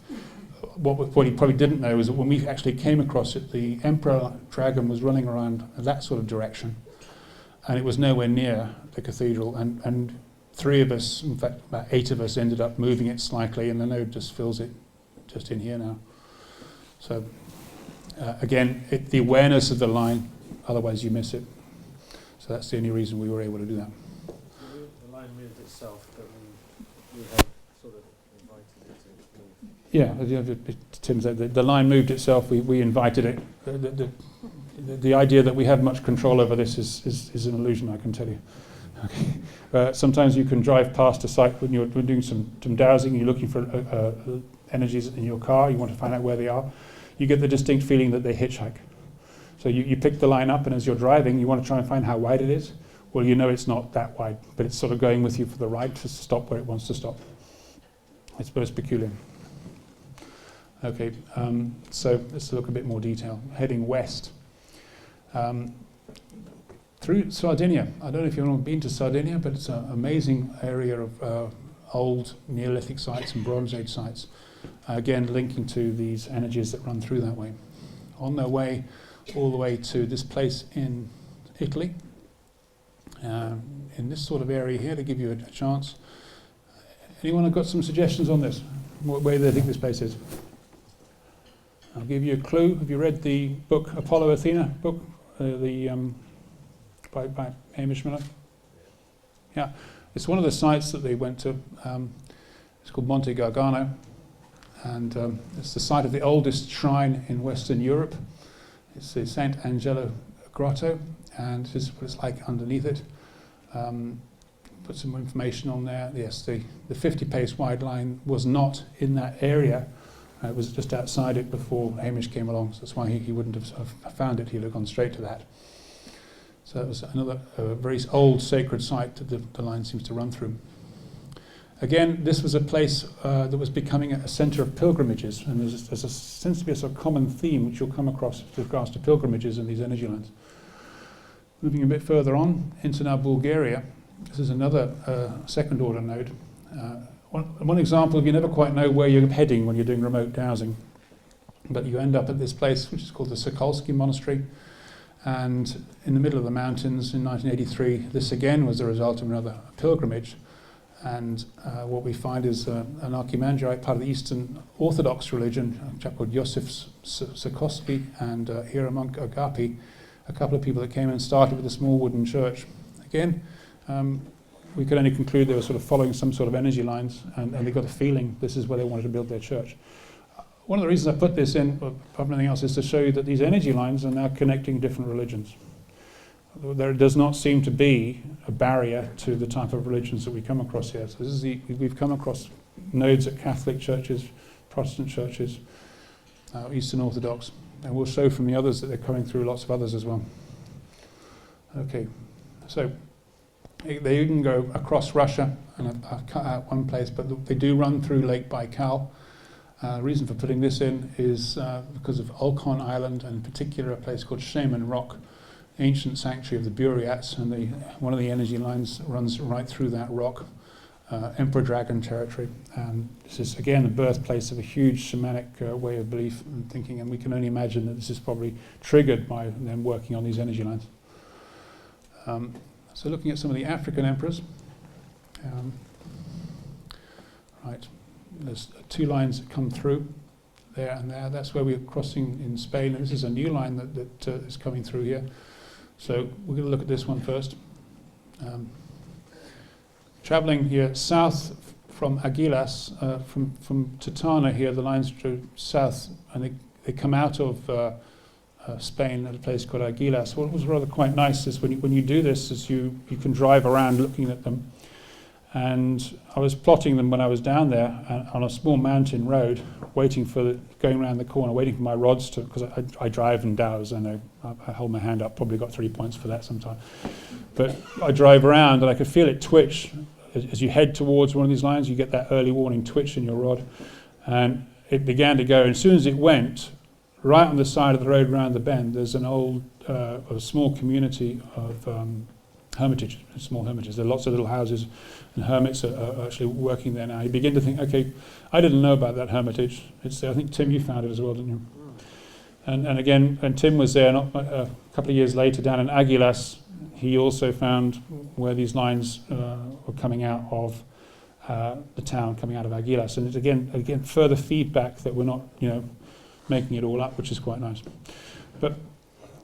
what he probably didn't know is that when we actually came across it, the Emperor Dragon was running around that sort of direction, and it was nowhere near the cathedral, and 3 of us, in fact about 8 of us, ended up moving it slightly, and the node just fills it just in here now. So again, the awareness of the line, otherwise you miss it. So that's the only reason we were able to do that. The line moved itself, but we had sort of invited it to move. Yeah, Tim said the line moved itself, we invited it. The idea that we have much control over this is an illusion, I can tell you. Okay. Sometimes you can drive past a site when you're doing some dowsing, you're looking for energies in your car, you want to find out where they are. You get the distinct feeling that they hitchhike. So you pick the line up, and as you're driving, you want to try and find how wide it is. Well, you know it's not that wide, but it's sort of going with you for the ride to stop where it wants to stop. It's most peculiar. Okay, so let's look a bit more detail. Heading west. Through Sardinia. I don't know if you've ever been to Sardinia, but it's an amazing area of old Neolithic sites and Bronze Age sites. Again, linking to these energies that run through that way. On their way all the way to this place in Italy, in this sort of area here, to give you a chance. Anyone have got some suggestions on this? What way they think this place is? I'll give you a clue. Have you read the book Apollo Athena book, by Hamish Miller? Yeah, it's one of the sites that they went to. It's called Monte Gargano, and it's the site of the oldest shrine in Western Europe. It's the St. Angelo Grotto, and this is what it's like underneath it. Put some information on there. Yes, the 50 pace wide line was not in that area. It was just outside it before Hamish came along, so that's why he wouldn't have found it. He'd have gone straight to that. So that was another very old sacred site that the line seems to run through. Again, this was a place that was becoming a centre of pilgrimages, and there's a seems to be a sort of common theme which you'll come across with regards to pilgrimages and these energy lines. Moving a bit further on into now Bulgaria, this is another second order node. One example of you never quite know where you're heading when you're doing remote dowsing, but you end up at this place which is called the Sokolsky Monastery, And in the middle of the mountains in 1983, this again was the result of another pilgrimage. And what we find is an Archimandrite, part of the Eastern Orthodox religion, a chap called Yosef Sikorsky and here a monk Agapi, a couple of people that came and started with a small wooden church. Again, we could only conclude they were sort of following some sort of energy lines, and they got a feeling this is where they wanted to build their church. One of the reasons I put this in, apart from anything else, is to show you that these energy lines are now connecting different religions. There does not seem to be a barrier to the type of religions that we come across here. So this is we've come across nodes at Catholic churches, Protestant churches, Eastern Orthodox, and we'll show from the others that they're coming through lots of others as well. Okay, so they even go across Russia, and I've cut out one place, but they do run through Lake Baikal. The reason for putting this in is because of Olkhon Island, and in particular a place called Shaman Rock, ancient sanctuary of the Buryats, and one of the energy lines runs right through that rock, Emperor Dragon territory. And this is again the birthplace of a huge shamanic way of belief and thinking, and we can only imagine that this is probably triggered by them working on these energy lines. So looking at some of the African emperors, right, there's two lines that come through there and there. That's where we're crossing in Spain, and this is a new line that is coming through here. So we're going to look at this one first. Traveling here south from Aguilas, from Totana here, the lines go south, and they come out of Spain at a place called Aguilas. What was rather quite nice is when you do this, is you can drive around looking at them. And I was plotting them when I was down there on a small mountain road, going around the corner, waiting for my rods to, because I drive and douse. I know I hold my hand up, probably got 3 points for that sometime. But I drive around and I could feel it twitch. As you head towards one of these lines, you get that early warning twitch in your rod. And it began to go. And as soon as it went, right on the side of the road around the bend, there's an old, a small community of hermitage, small hermitages. There are lots of little houses, and hermits are actually working there now. You begin to think, okay, I didn't know about that hermitage. It's there. I think, Tim, you found it as well, didn't you? And again, when Tim was there a couple of years later down in Aguilas, he also found where these lines were coming out of the town, coming out of Aguilas. And it's again further feedback that we're not, making it all up, which is quite nice. But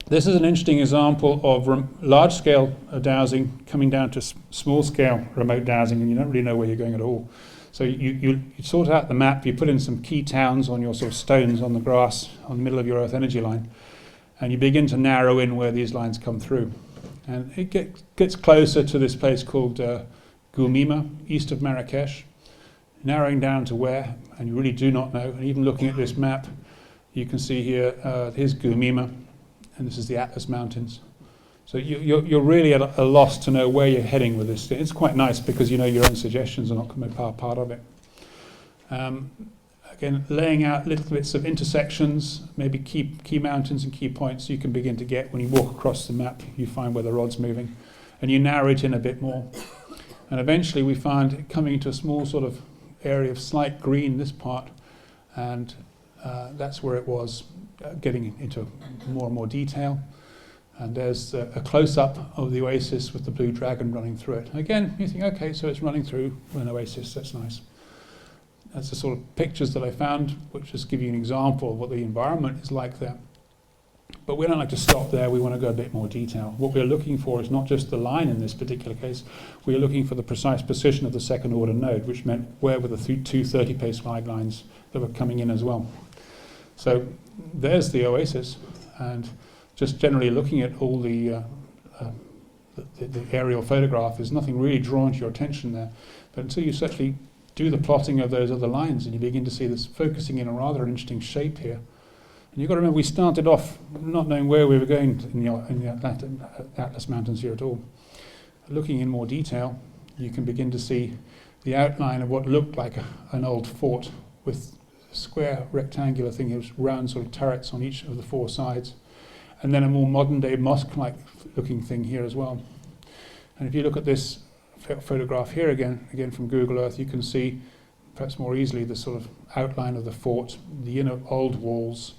this is an interesting example of large-scale dowsing coming down to small-scale remote dowsing, and you don't really know where you're going at all. So you sort out the map, you put in some key towns on your sort of stones on the grass on the middle of your Earth energy line, and you begin to narrow in where these lines come through. And it gets closer to this place called Goumima, east of Marrakesh, narrowing down to where, and you really do not know. And even looking at this map, you can see here, here's Goumima, and this is the Atlas Mountains. So you're really at a loss to know where you're heading with this. It's quite nice because you know your own suggestions are not going to be part of it. Again, laying out little bits of intersections, maybe key mountains and key points you can begin to get when you walk across the map. You find where the rod's moving, and you narrow it in a bit more. And eventually we find it coming into a small sort of area of slight green, this part, and that's where it was getting into more and more detail. And there's a close-up of the oasis with the blue dragon running through it. Again, you think, okay, so it's running through an oasis, that's nice. That's the sort of pictures that I found, which just give you an example of what the environment is like there. But we don't like to stop there, we want to go a bit more detail. What we're looking for is not just the line in this particular case, we're looking for the precise position of the second order node, which meant where were the two 30-pace flag lines that were coming in as well. So there's the oasis, and just generally looking at all the aerial photograph, there's nothing really drawn to your attention there. But until you actually do the plotting of those other lines and you begin to see this focusing in a rather interesting shape here. And you've got to remember, we started off not knowing where we were going in the Atlas Mountains here at all. Looking in more detail, you can begin to see the outline of what looked like an old fort with a square rectangular thing, it was round sort of turrets on each of the four sides. And then a more modern-day mosque-like looking thing here as well. And if you look at this photograph here again from Google Earth, you can see perhaps more easily the sort of outline of the fort, the inner old walls,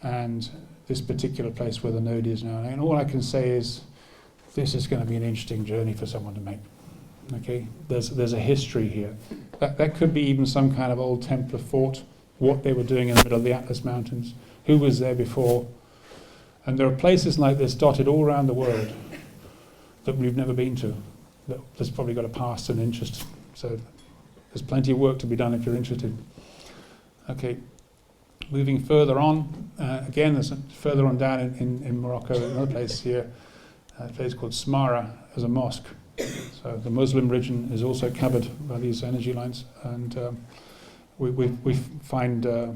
and this particular place where the node is now. And all I can say is this is going to be an interesting journey for someone to make. Okay, there's a history here. That could be even some kind of old Templar fort, what they were doing in the middle of the Atlas Mountains, who was there before. And there are places like this dotted all around the world that we've never been to, that's probably got a past and interest. So there's plenty of work to be done if you're interested. Okay, moving further on, again, there's further on down in Morocco, another place here, a place called Smara, as a mosque. So the Muslim religion is also covered by these energy lines, and we find, I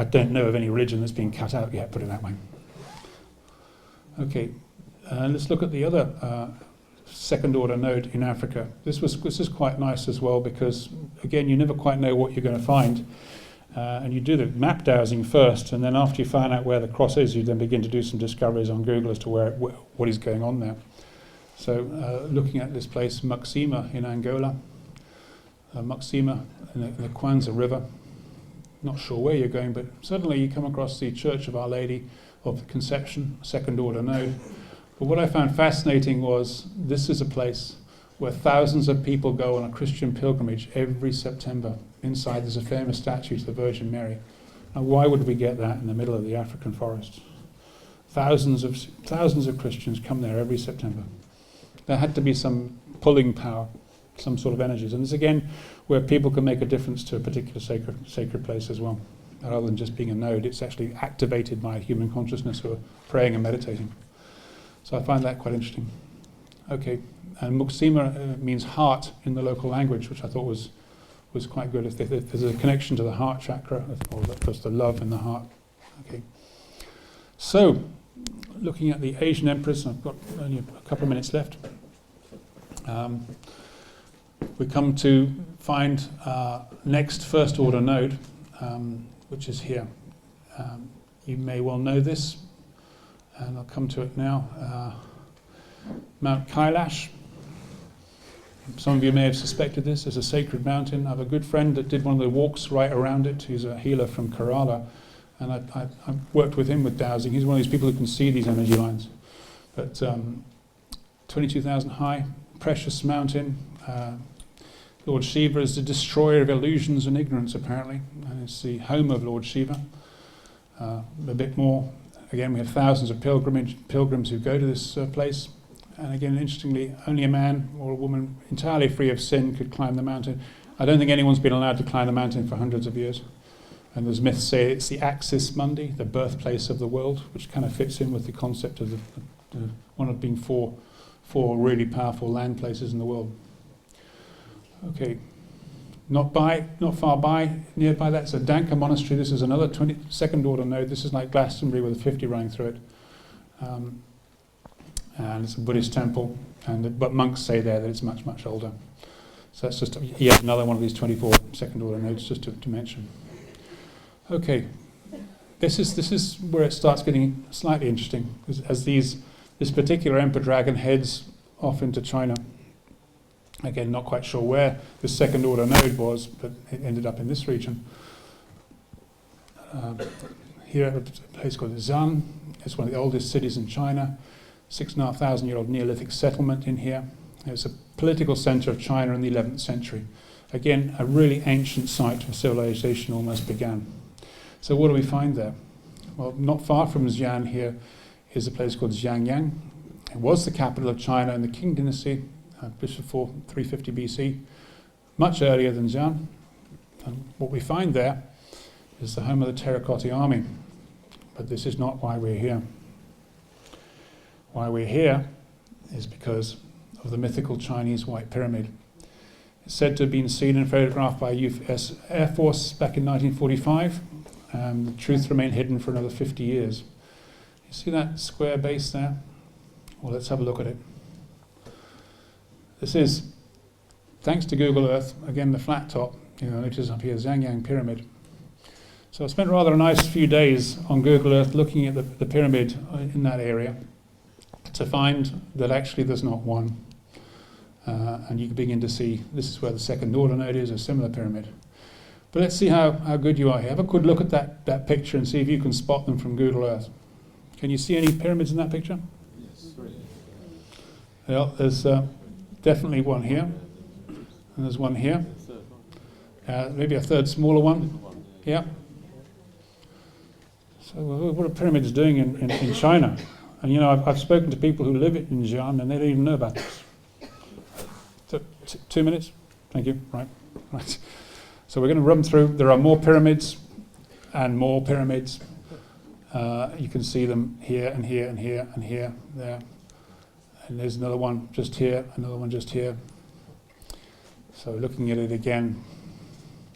don't know of any religion that's been cut out yet, put it that way. Okay, let's look at the other second order node in Africa. This is quite nice as well, because again, you never quite know what you're going to find. And you do the map dowsing first, and then after you find out where the cross is, you then begin to do some discoveries on Google as to what is going on there. So looking at this place, Muxima in Angola, Muxima in the Kwanza River. Not sure where you're going, but suddenly you come across the Church of Our Lady of the Conception, second order node. But what I found fascinating was this is a place where thousands of people go on a Christian pilgrimage every September. Inside there's a famous statue to the Virgin Mary. Now why would we get that in the middle of the African forest? Thousands of Christians come there every September. There had to be some pulling power, some sort of energies. And it's again where people can make a difference to a particular sacred place as well. Rather than just being a node, it's actually activated by human consciousness who are praying and meditating. So I find that quite interesting. Okay, and Muxima means heart in the local language, which I thought was quite good. If there's a connection to the heart chakra, or that's the love in the heart. Okay. So, looking at the Asian emperors, I've got only a couple of minutes left. We come to find next first order node, which is here. You may well know this, and I'll come to it now. Mount Kailash. Some of you may have suspected this as a sacred mountain. I have a good friend that did one of the walks right around it. He's a healer from Kerala, and I worked with him with dowsing. He's one of these people who can see these energy lines. But 22,000 high, precious mountain. Lord Shiva is the destroyer of illusions and ignorance, apparently, and it's the home of Lord Shiva. A bit more. Again, we have thousands of pilgrims who go to this place. And again, interestingly, only a man or a woman entirely free of sin could climb the mountain. I don't think anyone's been allowed to climb the mountain for hundreds of years. And there's myths say it's the Axis Mundi, the birthplace of the world, which kind of fits in with the concept of the one of being four really powerful land places in the world. Okay, not far by, nearby that's a Danka monastery. This is another 22nd order node. This is like Glastonbury with a 50 running through it. And it's a Buddhist temple, but monks say there that it's much, much older. So that's just yet another one of these 24 second order nodes just to mention. Okay, this is where it starts getting slightly interesting, as this particular emperor dragon heads off into China. Again, not quite sure where the second order node was, but it ended up in this region. Here, a place called Zan. It's one of the oldest cities in China. 6,500-year-old Neolithic settlement in here. It's a political center of China in the 11th century. Again, a really ancient site where civilization almost began. So what do we find there? Well, not far from Xi'an here is a place called Xiangyang. It was the capital of China in the Qing dynasty, just before 350 BC, much earlier than Xi'an. And what we find there is the home of the Terracotta Army. But this is not why we're here. Why we're here is because of the mythical Chinese White Pyramid. It's said to have been seen and photographed by US Air Force back in 1945. The truth remained hidden for another 50 years. You see that square base there? Well, let's have a look at it. This is, thanks to Google Earth, again the flat top, notice up here, Xiangyang Pyramid. So I spent rather a nice few days on Google Earth looking at the pyramid in that area, to find that actually there's not one. And you can begin to see this is where the second order node is, a similar pyramid. But let's see how good you are here. Have a good look at that picture and see if you can spot them from Google Earth. Can you see any pyramids in that picture? Yes. Well, there's definitely one here, and there's one here. Maybe a third smaller one. Yeah. So what are pyramids doing in China? And you know, I've spoken to people who live in Xi'an and they don't even know about this. So 2 minutes? Thank you. Right. So we're going to run through. There are more pyramids and more pyramids. You can see them here and here and here and here, there. And there's another one just here, another one just here. So looking at it again,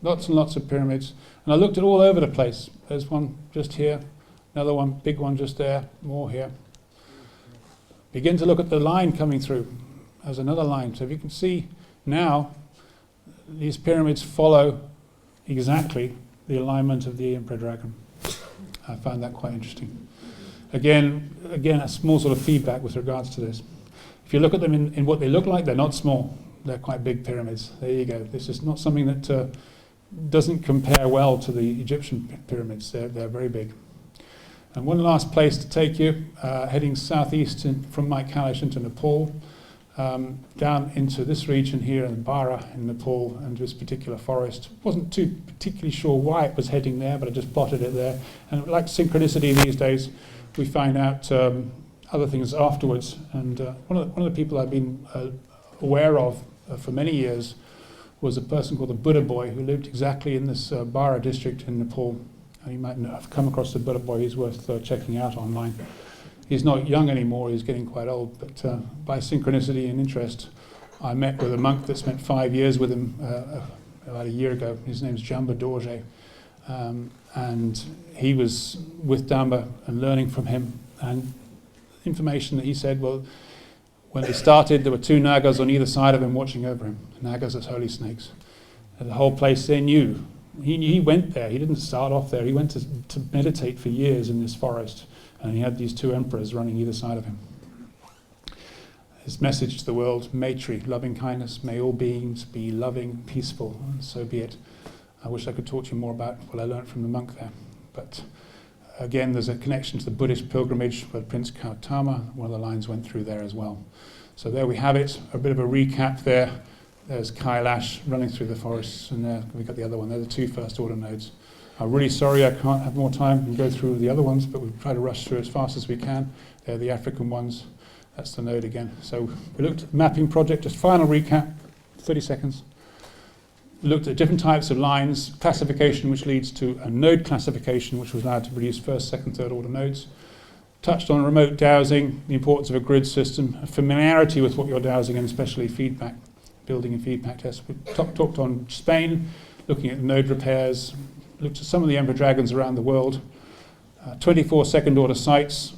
lots and lots of pyramids. And I looked at all over the place. There's one just here, another one, big one just there, more here. Begin to look at the line coming through. There's another line. So if you can see now, these pyramids follow exactly the alignment of the Emperor Dragon. I found that quite interesting. Again, a small sort of feedback with regards to this. If you look at them in what they look like, they're not small. They're quite big pyramids. There you go. This is not something that doesn't compare well to the Egyptian pyramids. They're very big. And one last place to take you, heading southeast from Mike Kalish into Nepal, down into this region here in Bara in Nepal, and this particular forest. Wasn't too particularly sure why it was heading there, but I just plotted it there. And like synchronicity these days, we find out other things afterwards. And one of the people I've been aware of for many years was a person called the Buddha Boy, who lived exactly in this Bara district in Nepal. And you might have come across the Buddha Boy. He's worth checking out online. He's not young anymore, he's getting quite old, but by synchronicity and interest, I met with a monk that spent 5 years with him about a year ago. His name's Jamba Dorje, and he was with Damba and learning from him. And information that he said, well, when they started, there were 2 Nagas on either side of him watching over him. Nagas as holy snakes. And the whole place they knew. He went there, he didn't start off there, he went to meditate for years in this forest. And he had these 2 emperors running either side of him. His message to the world, Maitri, loving kindness, may all beings be loving, peaceful, and so be it. I wish I could talk to you more about what I learned from the monk there. But again, there's a connection to the Buddhist pilgrimage where Prince Gautama, one of the lines went through there as well. So there we have it, a bit of a recap there. There's Kailash running through the forests, and there we've got the other one. They're the 2 first order nodes. I'm really sorry I can't have more time and go through the other ones, but we'll try to rush through as fast as we can. They're the African ones. That's the node again. So we looked at the mapping project, just final recap, 30 seconds. We looked at different types of lines, classification which leads to a node classification which was allowed to produce first, second, third order nodes. Touched on remote dowsing, the importance of a grid system, a familiarity with what you're dowsing, and especially feedback, building and feedback tests. We talked on Spain, looking at node repairs, looked at some of the Emperor Dragons around the world, 24 second order sites.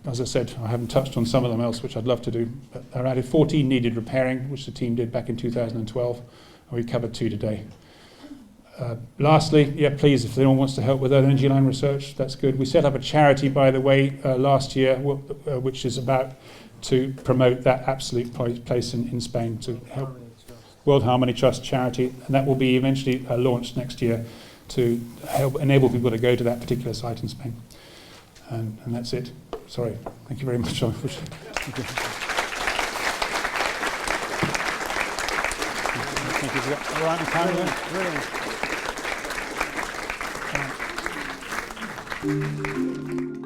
As I said, I haven't touched on some of them else, which I'd love to do, but there are added 14 needed repairing, which the team did back in 2012, and we covered 2 today. Lastly, yeah, please, if anyone wants to help with energy line research, that's good. We set up a charity, by the way, last year, which is about to promote that absolute place in Spain to help. World Harmony Trust charity, and that will be eventually launched next year to help enable people to go to that particular site in Spain. And that's it. Sorry. Thank you very much. Thank you. Thank you. All right, Brilliant.